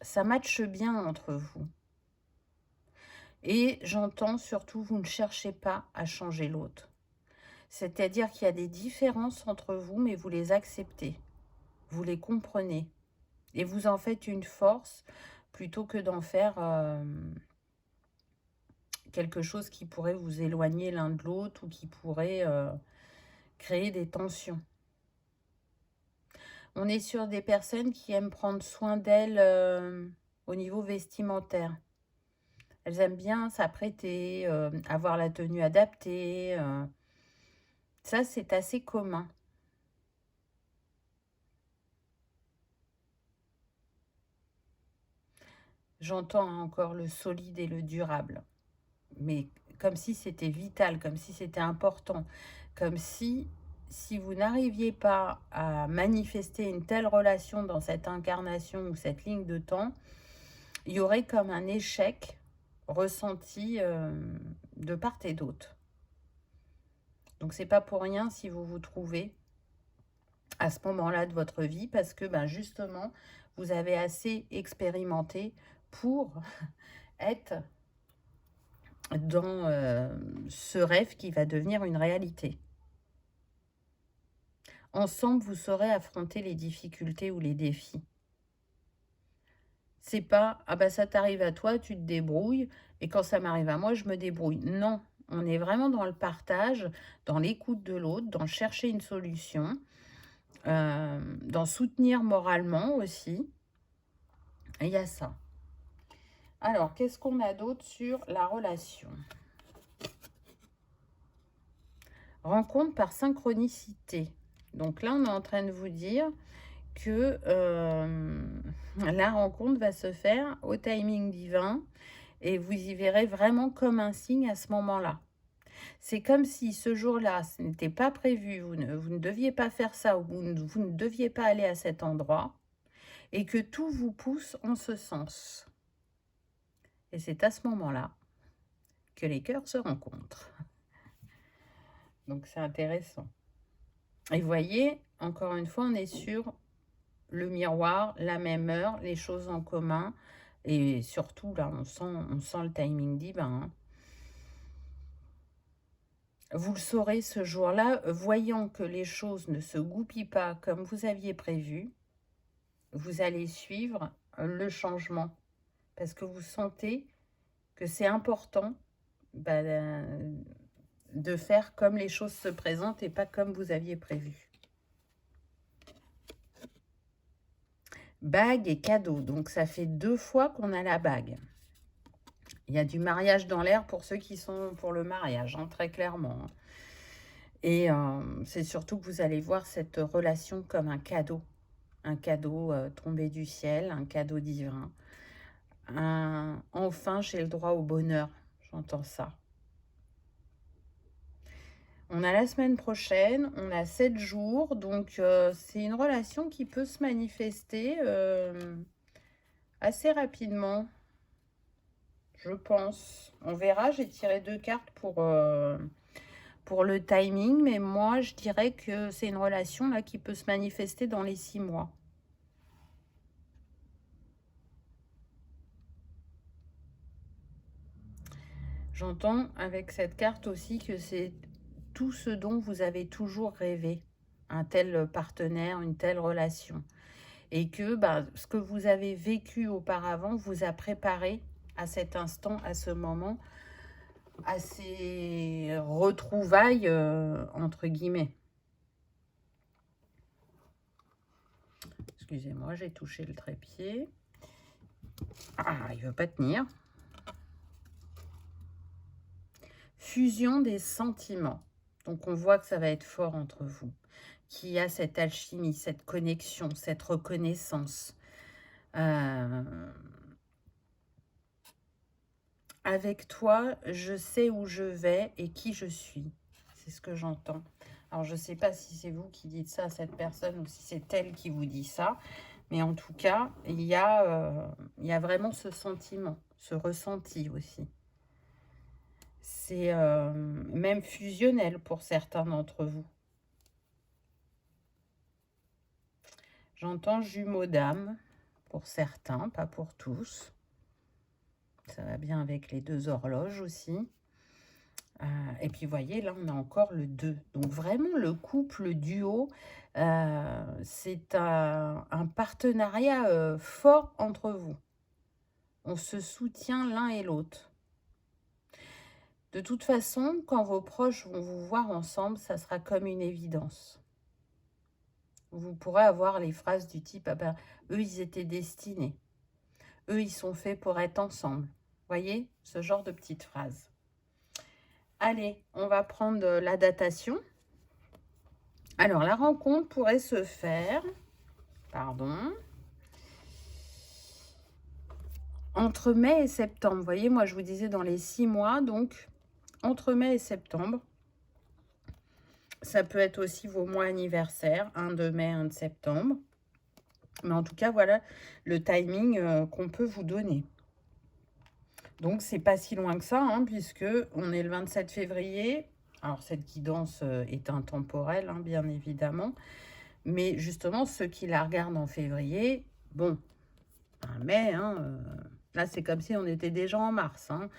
A: Ça matche bien entre vous. Et j'entends surtout, vous ne cherchez pas à changer l'autre. C'est-à-dire qu'il y a des différences entre vous, mais vous les acceptez. Vous les comprenez. Et vous en faites une force plutôt que d'en faire quelque chose qui pourrait vous éloigner l'un de l'autre ou qui pourrait créer des tensions. On est sur des personnes qui aiment prendre soin d'elles au niveau vestimentaire. Elles aiment bien s'apprêter, avoir la tenue adaptée. Ça, c'est assez commun. J'entends encore le solide et le durable. Mais comme si c'était vital, comme si c'était important. Comme si vous n'arriviez pas à manifester une telle relation dans cette incarnation ou cette ligne de temps, il y aurait comme un échec ressenti de part et d'autre. Donc, c'est pas pour rien si vous vous trouvez à ce moment-là de votre vie parce que ben, justement, vous avez assez expérimenté pour être dans ce rêve qui va devenir une réalité. Ensemble, vous saurez affronter les difficultés ou les défis. C'est pas, ah bah ça t'arrive à toi, tu te débrouilles, et quand ça m'arrive à moi, je me débrouille. Non, on est vraiment dans le partage, dans l'écoute de l'autre, dans chercher une solution, dans soutenir moralement aussi. Et il y a ça. Alors, qu'est-ce qu'on a d'autre sur la relation? Rencontre par synchronicité. Donc là, on est en train de vous dire que la rencontre va se faire au timing divin et vous y verrez vraiment comme un signe à ce moment-là. C'est comme si ce jour-là, ce n'était pas prévu, vous ne deviez pas faire ça, ou vous ne deviez pas aller à cet endroit, et que tout vous pousse en ce sens. Et c'est à ce moment-là que les cœurs se rencontrent. Donc c'est intéressant. Et vous voyez, encore une fois, on est sur le miroir, la même heure, les choses en commun, et surtout là, on sent le timing divin. Hein. Vous le saurez ce jour-là, voyant que les choses ne se goupillent pas comme vous aviez prévu, vous allez suivre le changement. Parce que vous sentez que c'est important de faire comme les choses se présentent et pas comme vous aviez prévu. Bague et cadeau. Donc, ça fait 2 fois qu'on a la bague. Il y a du mariage dans l'air pour ceux qui sont pour le mariage, hein, très clairement. Hein. Et c'est surtout que vous allez voir cette relation comme un cadeau tombé du ciel, un cadeau divin. Enfin, j'ai le droit au bonheur, j'entends ça. On a la semaine prochaine, on a 7 jours, donc c'est une relation qui peut se manifester assez rapidement, je pense. On verra, j'ai tiré 2 cartes pour le timing, mais moi, je dirais que c'est une relation là qui peut se manifester dans les 6 mois. J'entends avec cette carte aussi que c'est tout ce dont vous avez toujours rêvé, un tel partenaire, une telle relation. Et que ce que vous avez vécu auparavant vous a préparé à cet instant, à ce moment, à ces retrouvailles, entre guillemets. Excusez-moi, j'ai touché le trépied. Ah, il ne veut pas tenir. Fusion des sentiments. Donc, on voit que ça va être fort entre vous. Qu'il y a cette alchimie, cette connexion, cette reconnaissance. Avec toi, je sais où je vais et qui je suis. C'est ce que j'entends. Alors, je ne sais pas si c'est vous qui dites ça à cette personne ou si c'est elle qui vous dit ça. Mais en tout cas, il y a vraiment ce sentiment, ce ressenti aussi. C'est même fusionnel pour certains d'entre vous. J'entends jumeaux d'âme pour certains, pas pour tous. Ça va bien avec les 2 horloges aussi. Et puis, vous voyez, là, on a encore le 2. Donc, vraiment, le couple duo, c'est un partenariat fort entre vous. On se soutient l'un et l'autre. De toute façon, quand vos proches vont vous voir ensemble, ça sera comme une évidence. Vous pourrez avoir les phrases du type « Ah ben, eux, ils étaient destinés. Eux, ils sont faits pour être ensemble. » Voyez, ce genre de petites phrases. Allez, on va prendre la datation. Alors, la rencontre pourrait se faire, entre mai et septembre. Vous voyez, moi, je vous disais dans les 6 mois, donc entre mai et septembre. Ça peut être aussi vos mois anniversaires, un de mai, un de septembre. Mais en tout cas, voilà le timing qu'on peut vous donner. Donc, c'est pas si loin que ça, hein, puisque on est le 27 février. Alors, cette guidance est intemporelle, hein, bien évidemment. Mais justement, ceux qui la regardent en février, bon, en mai, hein, là, c'est comme si on était déjà en mars. Hein.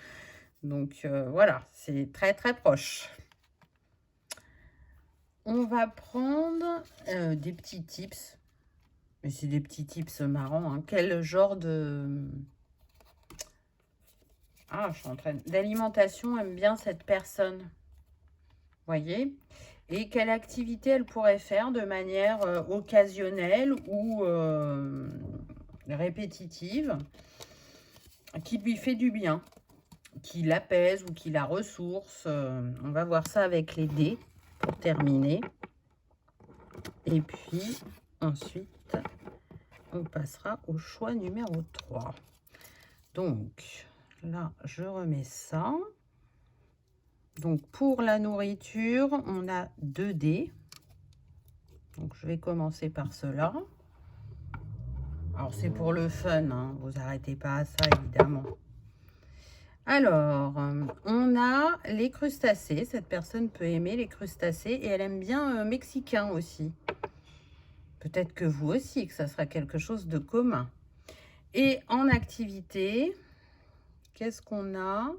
A: Donc, voilà, c'est très, très proche. On va prendre des petits tips. Mais c'est des petits tips marrants. Hein. Quel genre de... Ah, je suis en train d'alimentation aime bien cette personne. Voyez? Et quelle activité elle pourrait faire de manière occasionnelle ou répétitive qui lui fait du bien, qui l'apaise ou qui la ressource. On va voir ça avec les dés pour terminer. Et puis, ensuite, on passera au choix numéro 3. Donc, là, je remets ça. Donc, pour la nourriture, on a 2 dés. Donc, je vais commencer par cela. Alors, c'est pour le fun, hein. Vous arrêtez pas à ça, évidemment. Alors, on a les crustacés. Cette personne peut aimer les crustacés et elle aime bien mexicain aussi. Peut-être que vous aussi, que ça sera quelque chose de commun. Et en activité, qu'est-ce qu'on a?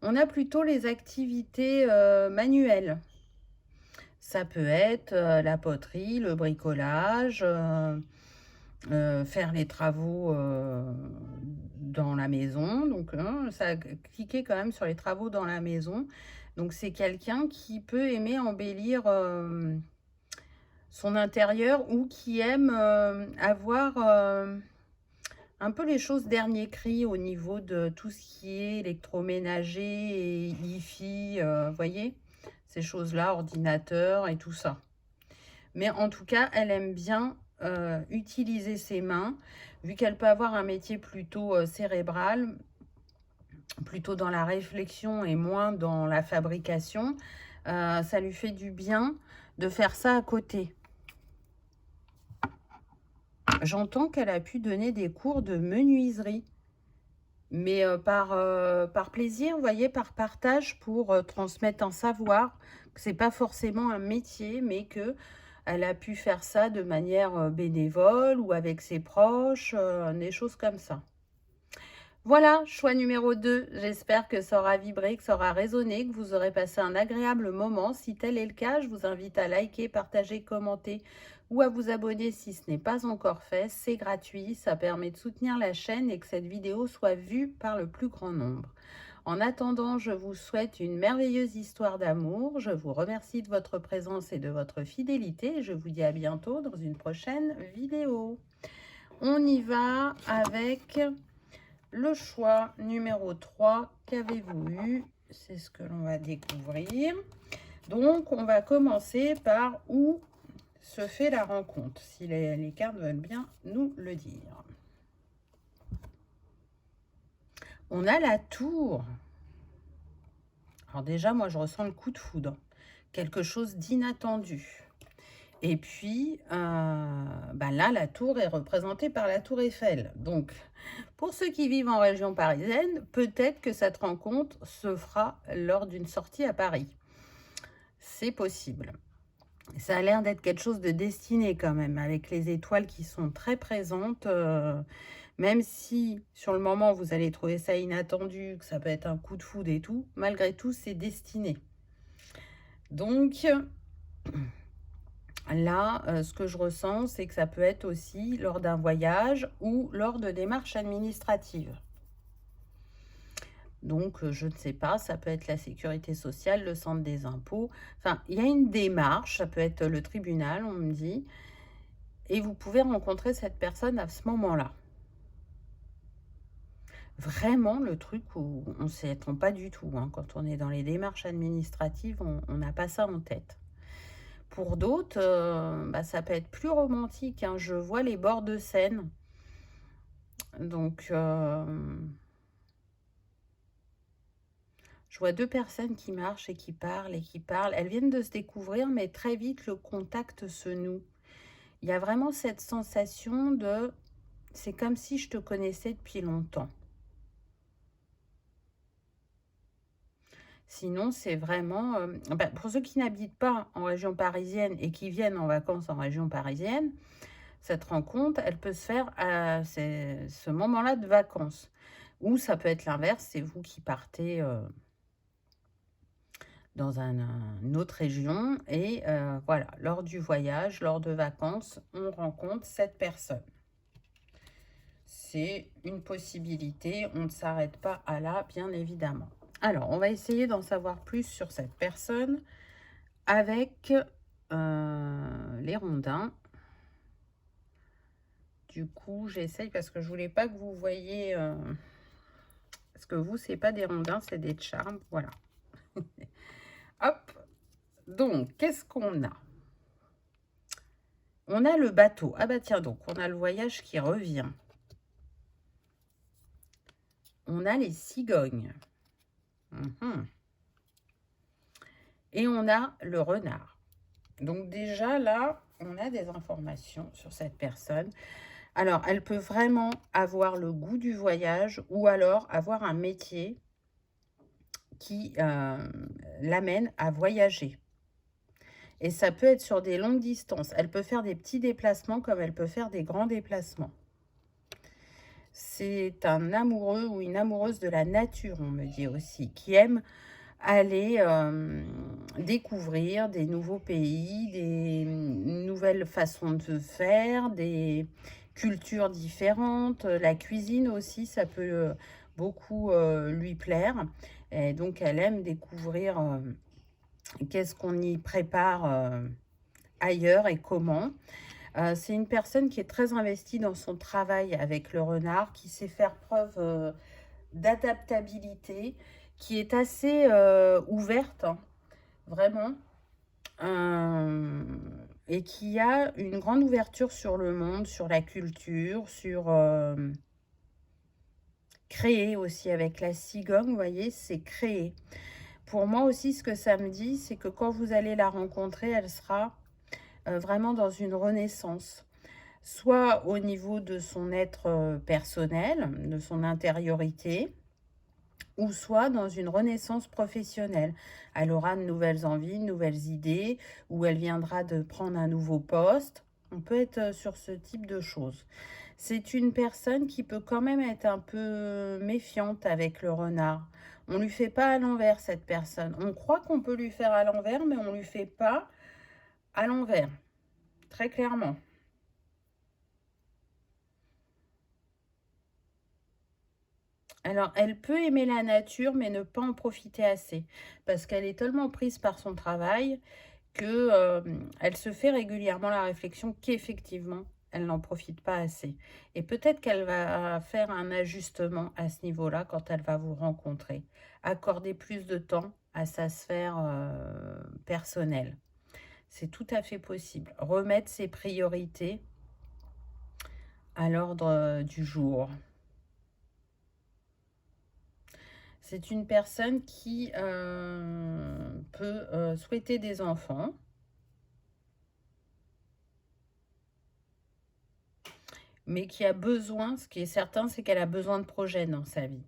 A: On a plutôt les activités manuelles. Ça peut être la poterie, le bricolage, faire les travaux dans la maison. Donc, ça a cliqué quand même sur les travaux dans la maison. Donc, c'est quelqu'un qui peut aimer embellir son intérieur ou qui aime avoir un peu les choses dernier cri au niveau de tout ce qui est électroménager et hi-fi, voyez, ces choses-là, ordinateur et tout ça. Mais en tout cas, elle aime bien utiliser ses mains, vu qu'elle peut avoir un métier plutôt cérébral, plutôt dans la réflexion et moins dans la fabrication. Ça lui fait du bien de faire ça à côté. J'entends qu'elle a pu donner des cours de menuiserie, mais par plaisir, vous voyez, par partage pour transmettre un savoir. C'est pas forcément un métier, mais que elle a pu faire ça de manière bénévole ou avec ses proches, des choses comme ça. Voilà, choix numéro 2. J'espère que ça aura vibré, que ça aura résonné, que vous aurez passé un agréable moment. Si tel est le cas, je vous invite à liker, partager, commenter ou à vous abonner si ce n'est pas encore fait. C'est gratuit, ça permet de soutenir la chaîne et que cette vidéo soit vue par le plus grand nombre. En attendant, je vous souhaite une merveilleuse histoire d'amour. Je vous remercie de votre présence et de votre fidélité. Je vous dis à bientôt dans une prochaine vidéo. On y va avec le choix numéro 3. Qu'avez-vous eu? C'est ce que l'on va découvrir. Donc, on va commencer par où se fait la rencontre, si les cartes veulent bien nous le dire. On a la tour. Alors déjà, moi, je ressens le coup de foudre. Quelque chose d'inattendu. Et puis, là, la tour est représentée par la tour Eiffel. Donc, pour ceux qui vivent en région parisienne, peut-être que cette rencontre se fera lors d'une sortie à Paris. C'est possible. Ça a l'air d'être quelque chose de destiné quand même, avec les étoiles qui sont très présentes. Même si, sur le moment, vous allez trouver ça inattendu, que ça peut être un coup de foudre et tout, malgré tout, c'est destiné. Donc... Là, ce que je ressens, c'est que ça peut être aussi lors d'un voyage ou lors de démarches administratives. Donc, je ne sais pas, ça peut être la sécurité sociale, le centre des impôts. Enfin, il y a une démarche, ça peut être le tribunal, on me dit. Et vous pouvez rencontrer cette personne à ce moment-là. Vraiment, le truc où on ne s'y attend pas du tout. Hein. Quand on est dans les démarches administratives, on n'a pas ça en tête. Pour d'autres, ça peut être plus romantique. Hein. Je vois les bords de Seine. Donc, je vois 2 personnes qui marchent et qui parlent et qui parlent. Elles viennent de se découvrir, mais très vite, le contact se noue. Il y a vraiment cette sensation de... C'est comme si je te connaissais depuis longtemps. Sinon, c'est vraiment... pour ceux qui n'habitent pas en région parisienne et qui viennent en vacances en région parisienne, cette rencontre, elle peut se faire à ce moment-là de vacances. Ou ça peut être l'inverse, c'est vous qui partez dans une autre région. Et voilà, lors du voyage, lors de vacances, on rencontre cette personne. C'est une possibilité, on ne s'arrête pas à là, bien évidemment. Alors, on va essayer d'en savoir plus sur cette personne avec les rondins. Du coup, j'essaye parce que je voulais pas que vous voyez... parce que vous, c'est pas des rondins, c'est des charmes. Voilà. Hop. Donc, qu'est-ce qu'on a? On a le bateau. Ah bah tiens, donc, on a le voyage qui revient. On a les cigognes. Et on a le renard. Donc déjà, là, on a des informations sur cette personne. Alors, elle peut vraiment avoir le goût du voyage ou alors avoir un métier qui l'amène à voyager. Et ça peut être sur des longues distances. Elle peut faire des petits déplacements comme elle peut faire des grands déplacements. C'est un amoureux ou une amoureuse de la nature, on me dit aussi, qui aime aller découvrir des nouveaux pays, des nouvelles façons de faire, des cultures différentes. La cuisine aussi, ça peut beaucoup lui plaire. Et donc, elle aime découvrir qu'est-ce qu'on y prépare ailleurs et comment. C'est une personne qui est très investie dans son travail avec le renard, qui sait faire preuve d'adaptabilité, qui est assez ouverte, hein, vraiment, et qui a une grande ouverture sur le monde, sur la culture, sur créer aussi avec la cigogne, vous voyez, c'est créer. Pour moi aussi, ce que ça me dit, c'est que quand vous allez la rencontrer, elle sera vraiment dans une renaissance, soit au niveau de son être personnel, de son intériorité, ou soit dans une renaissance professionnelle. Elle aura de nouvelles envies, de nouvelles idées, ou elle viendra de prendre un nouveau poste. On peut être sur ce type de choses. C'est une personne qui peut quand même être un peu méfiante avec le renard. On ne lui fait pas à l'envers, cette personne. On croit qu'on peut lui faire à l'envers, mais on ne lui fait pas à l'envers. Très clairement. Alors, elle peut aimer la nature, mais ne pas en profiter assez. Parce qu'elle est tellement prise par son travail que elle se fait régulièrement la réflexion qu'effectivement, elle n'en profite pas assez. Et peut-être qu'elle va faire un ajustement à ce niveau-là quand elle va vous rencontrer. Accorder plus de temps à sa sphère personnelle. C'est tout à fait possible. Remettre ses priorités à l'ordre du jour. C'est une personne qui peut souhaiter des enfants. Mais qui a besoin, ce qui est certain, c'est qu'elle a besoin de projets dans sa vie.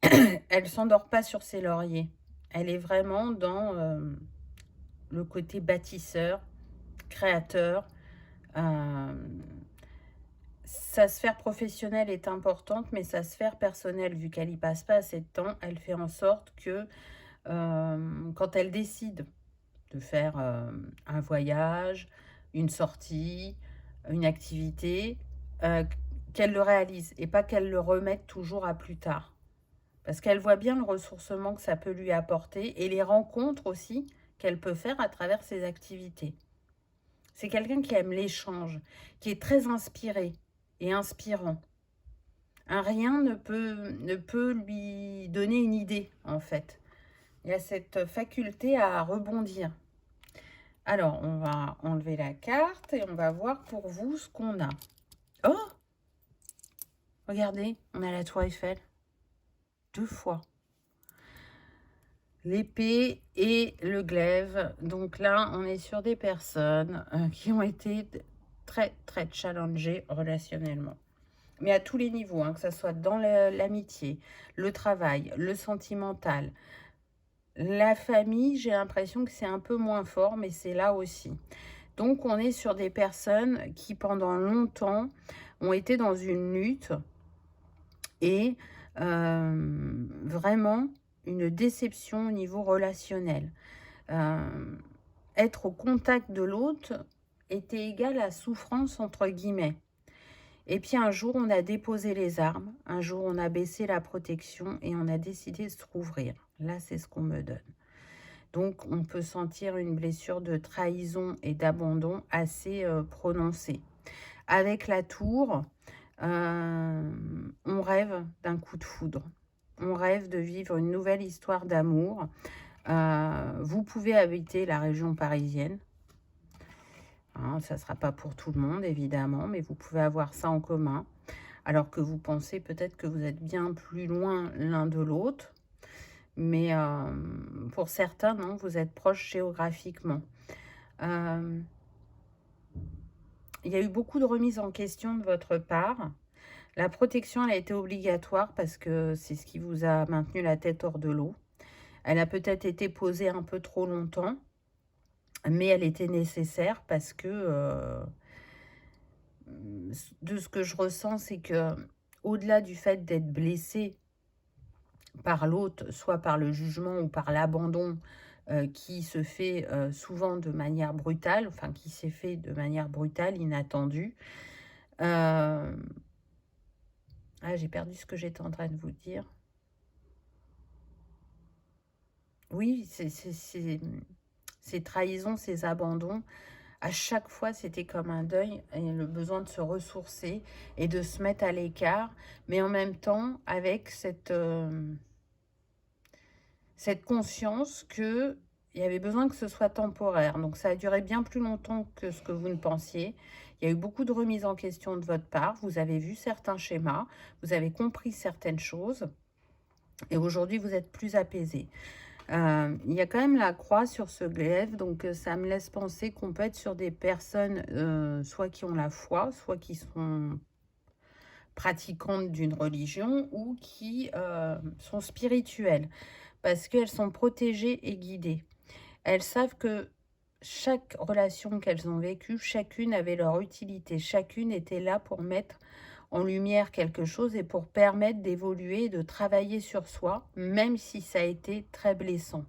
A: Elle ne s'endort pas sur ses lauriers. Elle est vraiment dans le côté bâtisseur, créateur. Sa sphère professionnelle est importante, mais sa sphère personnelle, vu qu'elle n'y passe pas assez de temps, elle fait en sorte que quand elle décide de faire un voyage, une sortie, une activité, qu'elle le réalise et pas qu'elle le remette toujours à plus tard. Parce qu'elle voit bien le ressourcement que ça peut lui apporter et les rencontres aussi qu'elle peut faire à travers ses activités. C'est quelqu'un qui aime l'échange, qui est très inspiré et inspirant. Un rien ne peut lui donner une idée, en fait. Il y a cette faculté à rebondir. Alors, on va enlever la carte et on va voir pour vous ce qu'on a. Oh! Regardez, on a la tour Eiffel. 2 fois. L'épée et le glaive. Donc là, on est sur des personnes qui ont été très, très challengées relationnellement. Mais à tous les niveaux, hein, que ce soit dans l'amitié, le travail, le sentimental. La famille, j'ai l'impression que c'est un peu moins fort, mais c'est là aussi. Donc, on est sur des personnes qui, pendant longtemps, ont été dans une lutte et vraiment une déception au niveau relationnel. Être au contact de l'autre était égal à souffrance, entre guillemets. Et puis un jour, on a déposé les armes, un jour, on a baissé la protection et on a décidé de se rouvrir. Là, c'est ce qu'on me donne. Donc, on peut sentir une blessure de trahison et d'abandon assez prononcée. Avec la tour, on rêve d'un coup de foudre. On rêve de vivre une nouvelle histoire d'amour. Vous pouvez habiter la région parisienne. Hein, ça ne sera pas pour tout le monde, évidemment, mais vous pouvez avoir ça en commun. Alors que vous pensez peut-être que vous êtes bien plus loin l'un de l'autre. Mais pour certains, non, vous êtes proches géographiquement. Il y a eu beaucoup de remises en question de votre part. La protection, elle a été obligatoire parce que c'est ce qui vous a maintenu la tête hors de l'eau. Elle a peut-être été posée un peu trop longtemps, mais elle était nécessaire parce que de ce que je ressens, c'est que au-delà du fait d'être blessé par l'autre, soit par le jugement ou par l'abandon qui se fait souvent de manière brutale, enfin qui s'est fait de manière brutale, inattendue. Ah, j'ai perdu ce que j'étais en train de vous dire. Oui, ces trahisons, ces abandons, à chaque fois, c'était comme un deuil et le besoin de se ressourcer et de se mettre à l'écart, mais en même temps avec cette conscience qu'il y avait besoin que ce soit temporaire. Donc ça a duré bien plus longtemps que ce que vous ne pensiez. Il y a eu beaucoup de remises en question de votre part. Vous avez vu certains schémas, vous avez compris certaines choses et aujourd'hui, vous êtes plus apaisé. Il y a quand même la croix sur ce glaive, donc ça me laisse penser qu'on peut être sur des personnes soit qui ont la foi, soit qui sont pratiquantes d'une religion ou qui sont spirituelles, parce qu'elles sont protégées et guidées. Elles savent que chaque relation qu'elles ont vécue, chacune avait leur utilité, chacune était là pour mettre en lumière quelque chose et pour permettre d'évoluer, de travailler sur soi, même si ça a été très blessant.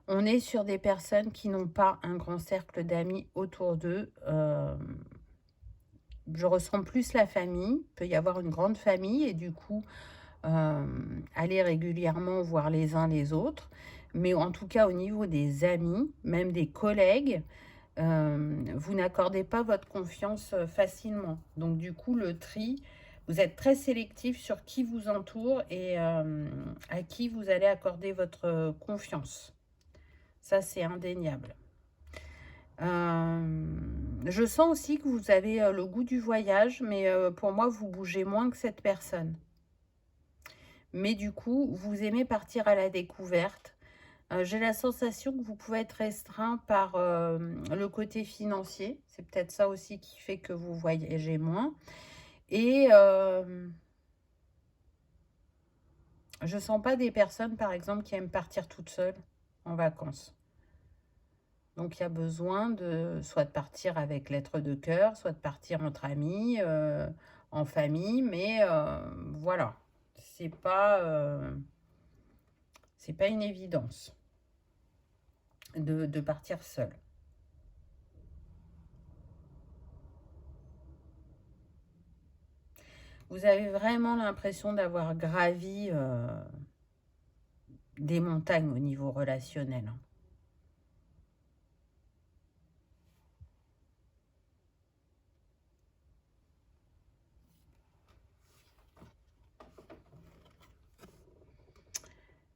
A: On est sur des personnes qui n'ont pas un grand cercle d'amis autour d'eux. Je ressens plus la famille. Il peut y avoir une grande famille et du coup, aller régulièrement voir les uns les autres. Mais en tout cas, au niveau des amis, même des collègues, vous n'accordez pas votre confiance facilement. Donc du coup, le tri, vous êtes très sélectif sur qui vous entoure et à qui vous allez accorder votre confiance. Ça, c'est indéniable. Je sens aussi que vous avez le goût du voyage, mais pour moi, vous bougez moins que cette personne. Mais du coup, vous aimez partir à la découverte. J'ai la sensation que vous pouvez être restreint par le côté financier. C'est peut-être ça aussi qui fait que vous voyagez moins. Et je sens pas des personnes, par exemple, qui aiment partir toutes seules en vacances. Donc, il y a besoin de soit de partir avec l'être de cœur, soit de partir entre amis, en famille. Mais voilà, c'est pas une évidence de partir seul. Vous avez vraiment l'impression d'avoir gravi des montagnes au niveau relationnel.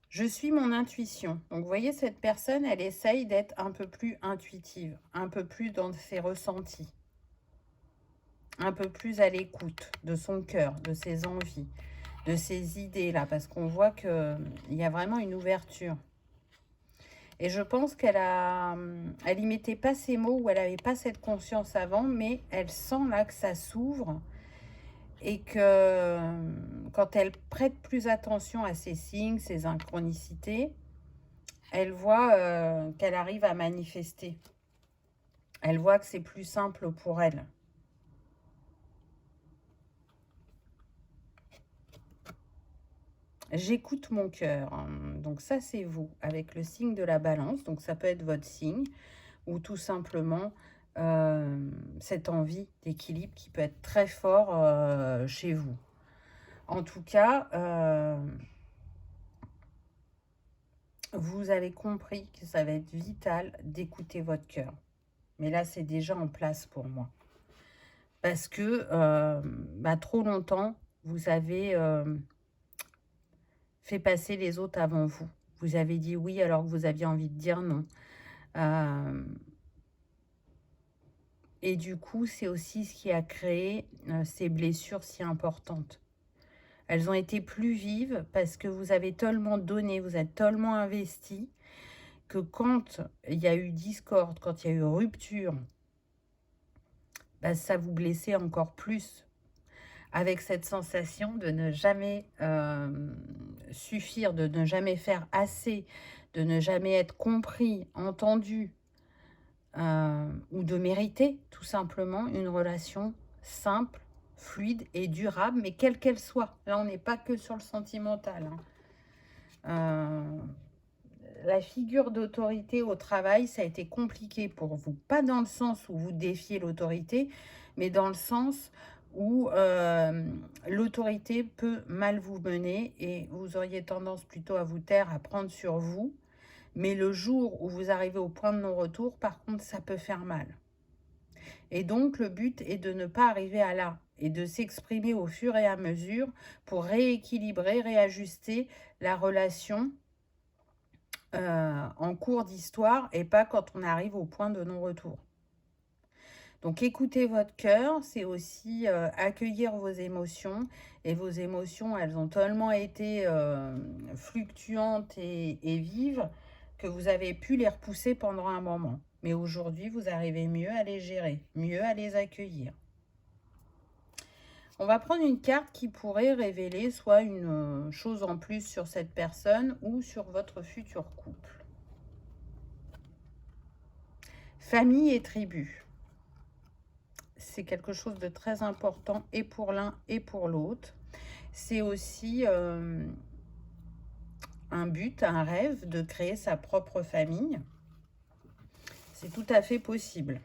A: Je suis mon intuition. Donc, vous voyez, cette personne, elle essaye d'être un peu plus intuitive, un peu plus dans ses ressentis, un peu plus à l'écoute de son cœur, de ses envies, de ses idées, là, parce qu'on voit qu'il y a vraiment une ouverture. Et je pense elle y mettait pas ses mots ou elle n'avait pas cette conscience avant, mais elle sent là que ça s'ouvre et que quand elle prête plus attention à ces signes, ces synchronicités, elle voit qu'elle arrive à manifester. Elle voit que c'est plus simple pour elle. J'écoute mon cœur. Donc ça, c'est vous, avec le signe de la balance. Donc ça peut être votre signe, ou tout simplement cette envie d'équilibre qui peut être très fort chez vous. En tout cas, vous avez compris que ça va être vital d'écouter votre cœur. Mais là, c'est déjà en place pour moi. Parce que trop longtemps, vous avez fait passer les autres avant vous. Vous avez dit oui alors que vous aviez envie de dire non. Et du coup, c'est aussi ce qui a créé ces blessures si importantes. Elles ont été plus vives parce que vous avez tellement donné, vous êtes tellement investi, que quand il y a eu discorde, quand il y a eu rupture, ça vous blessait encore plus. Avec cette sensation de ne jamais suffire, de ne jamais faire assez, de ne jamais être compris, entendu, ou de mériter tout simplement une relation simple, fluide et durable, mais quelle qu'elle soit. Là, on n'est pas que sur le sentimental. La figure d'autorité au travail, ça a été compliqué pour vous. Pas dans le sens où vous défiez l'autorité, mais dans le sens où l'autorité peut mal vous mener et vous auriez tendance plutôt à vous taire, à prendre sur vous. Mais le jour où vous arrivez au point de non-retour, par contre, ça peut faire mal. Et donc, le but est de ne pas arriver à là et de s'exprimer au fur et à mesure pour rééquilibrer, réajuster la relation en cours d'histoire et pas quand on arrive au point de non-retour. Donc, écoutez votre cœur, c'est aussi accueillir vos émotions. Et vos émotions, elles ont tellement été fluctuantes et vives que vous avez pu les repousser pendant un moment. Mais aujourd'hui, vous arrivez mieux à les gérer, mieux à les accueillir. On va prendre une carte qui pourrait révéler soit une chose en plus sur cette personne ou sur votre futur couple. Famille et tribu. C'est quelque chose de très important et pour l'un et pour l'autre. C'est aussi un but, un rêve de créer sa propre famille. C'est tout à fait possible.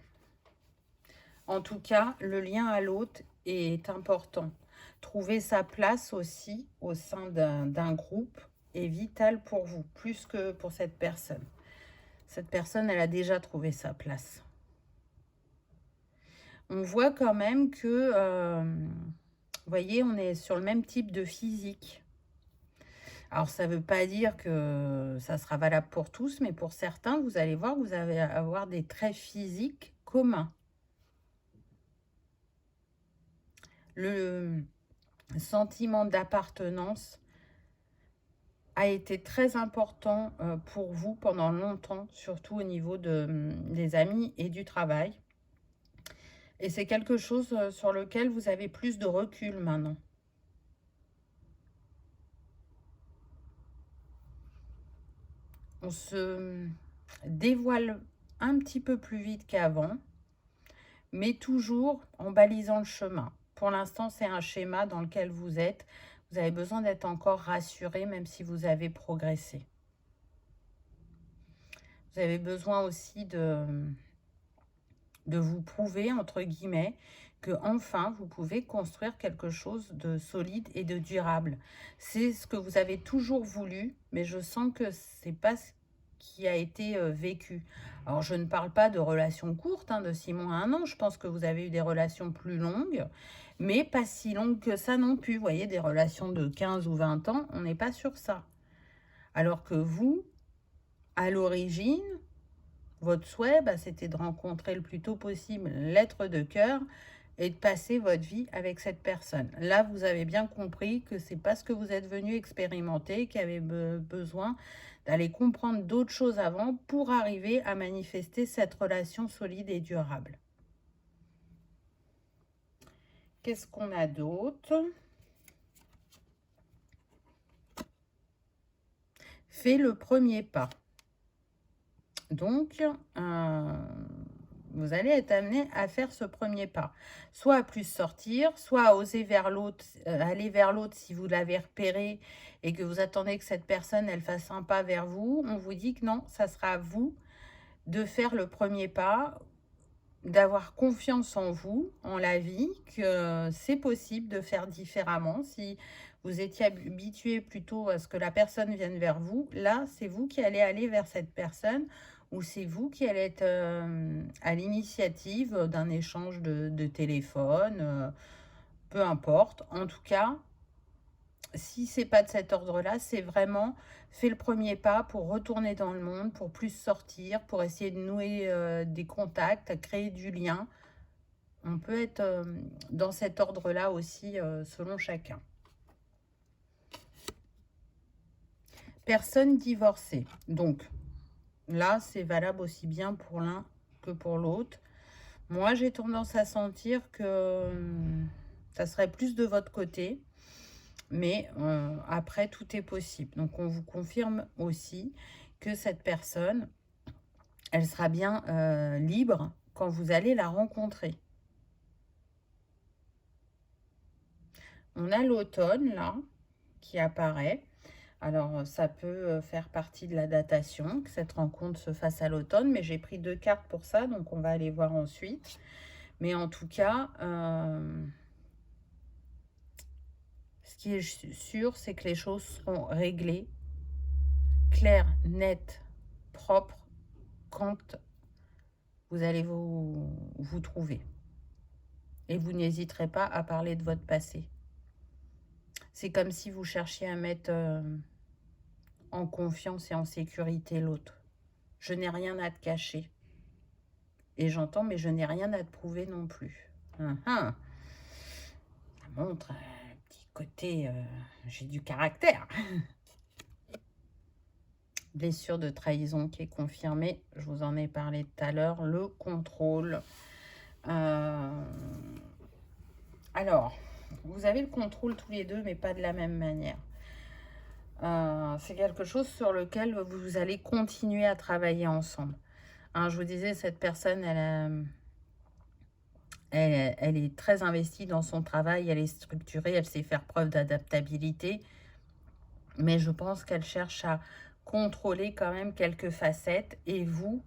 A: En tout cas, le lien à l'autre est important. Trouver sa place aussi au sein d'un groupe est vital pour vous, plus que pour cette personne. Cette personne, elle a déjà trouvé sa place. On voit quand même que, vous voyez, on est sur le même type de physique. Alors, ça ne veut pas dire que ça sera valable pour tous, mais pour certains, vous allez voir, vous allez avoir des traits physiques communs. Le sentiment d'appartenance a été très important pour vous pendant longtemps, surtout au niveau des amis et du travail. Et c'est quelque chose sur lequel vous avez plus de recul maintenant. On se dévoile un petit peu plus vite qu'avant, mais toujours en balisant le chemin. Pour l'instant, c'est un schéma dans lequel vous êtes. Vous avez besoin d'être encore rassuré, même si vous avez progressé. Vous avez besoin aussi de vous prouver, entre guillemets, que enfin vous pouvez construire quelque chose de solide et de durable. C'est ce que vous avez toujours voulu, mais je sens que c'est pas ce qui a été vécu. Alors, je ne parle pas de relations courtes, de 6 mois à 1 an. Je pense que vous avez eu des relations plus longues, mais pas si longues que ça non plus. Vous voyez, des relations de 15 ou 20 ans, on n'est pas sur ça. Alors que vous, à l'origine, votre souhait, c'était de rencontrer le plus tôt possible l'être de cœur et de passer votre vie avec cette personne. Là, vous avez bien compris que c'est parce que vous êtes venu expérimenter, qu'il y avait besoin d'aller comprendre d'autres choses avant pour arriver à manifester cette relation solide et durable. Qu'est-ce qu'on a d'autre? Fais le premier pas. Donc, vous allez être amené à faire ce premier pas. Soit à plus sortir, soit à oser vers l'autre, aller vers l'autre si vous l'avez repéré et que vous attendez que cette personne, elle fasse un pas vers vous. On vous dit que non, ça sera à vous de faire le premier pas, d'avoir confiance en vous, en la vie, que c'est possible de faire différemment. Si vous étiez habitué plutôt à ce que la personne vienne vers vous, là, c'est vous qui allez aller vers cette personne ou c'est vous qui allez être à l'initiative d'un échange de téléphone, peu importe. En tout cas, si c'est pas de cet ordre-là, c'est vraiment fait le premier pas pour retourner dans le monde, pour plus sortir, pour essayer de nouer des contacts, créer du lien. On peut être dans cet ordre-là aussi selon chacun. Personne divorcée. Donc là, c'est valable aussi bien pour l'un que pour l'autre. Moi, j'ai tendance à sentir que ça serait plus de votre côté. Mais après, tout est possible. Donc, on vous confirme aussi que cette personne, elle sera bien libre quand vous allez la rencontrer. On a l'automne, là, qui apparaît. Alors, ça peut faire partie de la datation, que cette rencontre se fasse à l'automne, mais j'ai pris 2 cartes pour ça, donc on va aller voir ensuite. Mais en tout cas, ce qui est sûr, c'est que les choses seront réglées, claires, nettes, propres, quand vous allez vous trouver. Et vous n'hésiterez pas à parler de votre passé. C'est comme si vous cherchiez à mettre en confiance et en sécurité l'autre. Je n'ai rien à te cacher. Et j'entends, mais je n'ai rien à te prouver non plus. Ça montre un petit côté, j'ai du caractère. Blessure de trahison qui est confirmée. Je vous en ai parlé tout à l'heure. Le contrôle. Alors, vous avez le contrôle tous les deux, mais pas de la même manière. C'est quelque chose sur lequel vous allez continuer à travailler ensemble. Je vous disais, cette personne, elle est très investie dans son travail, elle est structurée, elle sait faire preuve d'adaptabilité. Mais je pense qu'elle cherche à contrôler quand même quelques facettes. Et vous,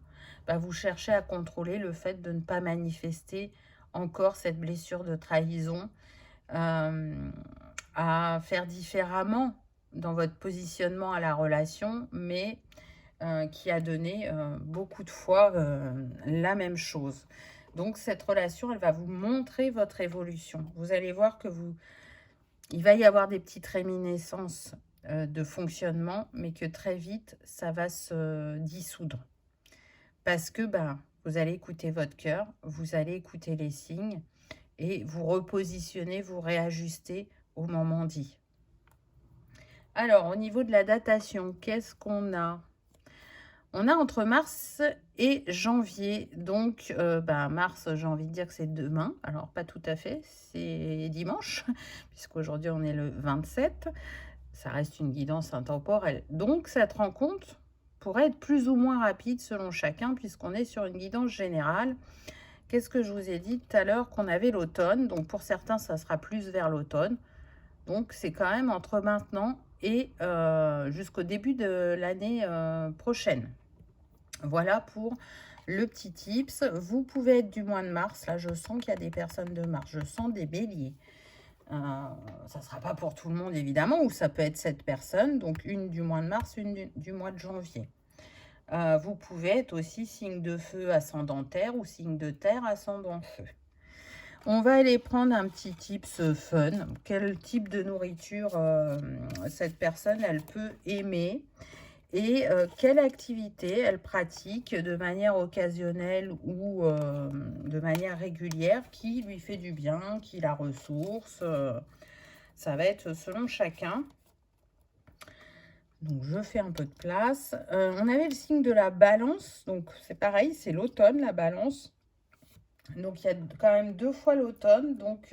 A: vous cherchez à contrôler le fait de ne pas manifester encore cette blessure de trahison, à faire différemment dans votre positionnement à la relation, mais qui a donné beaucoup de fois la même chose. Donc, cette relation, elle va vous montrer votre évolution. Vous allez voir que il va y avoir des petites réminiscences de fonctionnement, mais que très vite, ça va se dissoudre. Parce que vous allez écouter votre cœur, vous allez écouter les signes et vous repositionner, vous réajuster au moment dit. Alors, au niveau de la datation, qu'est-ce qu'on a ? On a entre mars et janvier. Donc, mars, j'ai envie de dire que c'est demain. Alors, pas tout à fait, c'est dimanche, puisqu'aujourd'hui, on est le 27. Ça reste une guidance intemporelle. Donc, cette rencontre pourrait être plus ou moins rapide selon chacun, puisqu'on est sur une guidance générale. Qu'est-ce que je vous ai dit tout à l'heure? Qu'on avait l'automne. Donc, pour certains, ça sera plus vers l'automne. Donc, c'est quand même entre maintenant et jusqu'au début de l'année prochaine. Voilà pour le petit tips. Vous pouvez être du mois de mars. Là, je sens qu'il y a des personnes de mars. Je sens des béliers. Ça ne sera pas pour tout le monde, évidemment, ou ça peut être cette personne. Donc, une du mois de mars, une du mois de janvier. Vous pouvez être aussi signe de feu ascendant terre ou signe de terre ascendant feu. On va aller prendre un petit tips fun. Quel type de nourriture cette personne, elle peut aimer et quelle activité elle pratique de manière occasionnelle ou de manière régulière qui lui fait du bien, qui la ressource. Ça va être selon chacun. Donc, je fais un peu de place. On avait le signe de la balance. Donc, c'est pareil, c'est l'automne, la balance. Donc, il y a quand même 2 fois l'automne. Donc,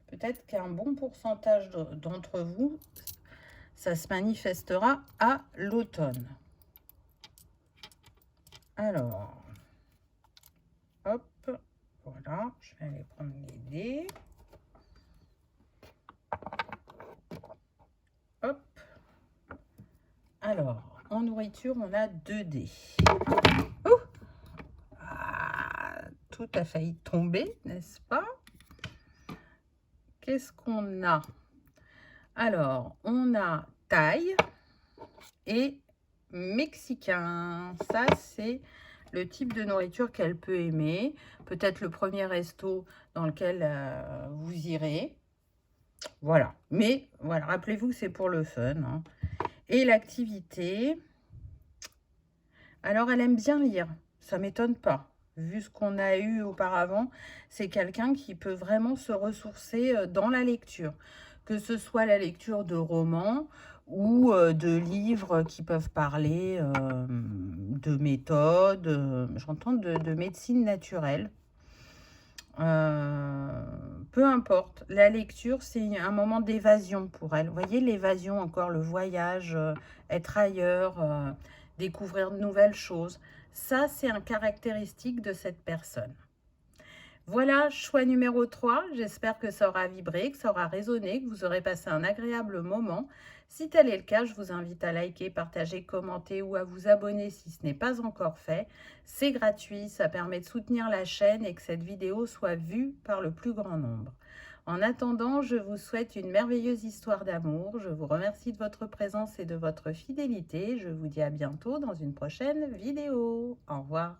A: peut-être qu'un bon pourcentage d'entre vous, ça se manifestera à l'automne. Alors, hop, voilà, je vais aller prendre les dés. Hop. Alors, en nourriture, on a 2 dés. Ouh, ah, tout a failli tomber, n'est-ce pas? Qu'est-ce qu'on a? Alors, on a thaï et mexicain. Ça, c'est le type de nourriture qu'elle peut aimer. Peut-être le premier resto dans lequel vous irez. Voilà. Mais voilà, rappelez-vous que c'est pour le fun, hein. Et l'activité, alors elle aime bien lire. Ça ne m'étonne pas. Vu ce qu'on a eu auparavant, c'est quelqu'un qui peut vraiment se ressourcer dans la lecture. Que ce soit la lecture de romans ou de livres qui peuvent parler de méthodes, j'entends de médecine naturelle. Peu importe, la lecture, c'est un moment d'évasion pour elle. Vous voyez, l'évasion, encore le voyage, être ailleurs, découvrir de nouvelles choses. Ça, c'est un caractéristique de cette personne. Voilà, choix numéro 3. J'espère que ça aura vibré, que ça aura résonné, que vous aurez passé un agréable moment. Si tel est le cas, je vous invite à liker, partager, commenter ou à vous abonner si ce n'est pas encore fait. C'est gratuit, ça permet de soutenir la chaîne et que cette vidéo soit vue par le plus grand nombre. En attendant, je vous souhaite une merveilleuse histoire d'amour. Je vous remercie de votre présence et de votre fidélité. Je vous dis à bientôt dans une prochaine vidéo. Au revoir.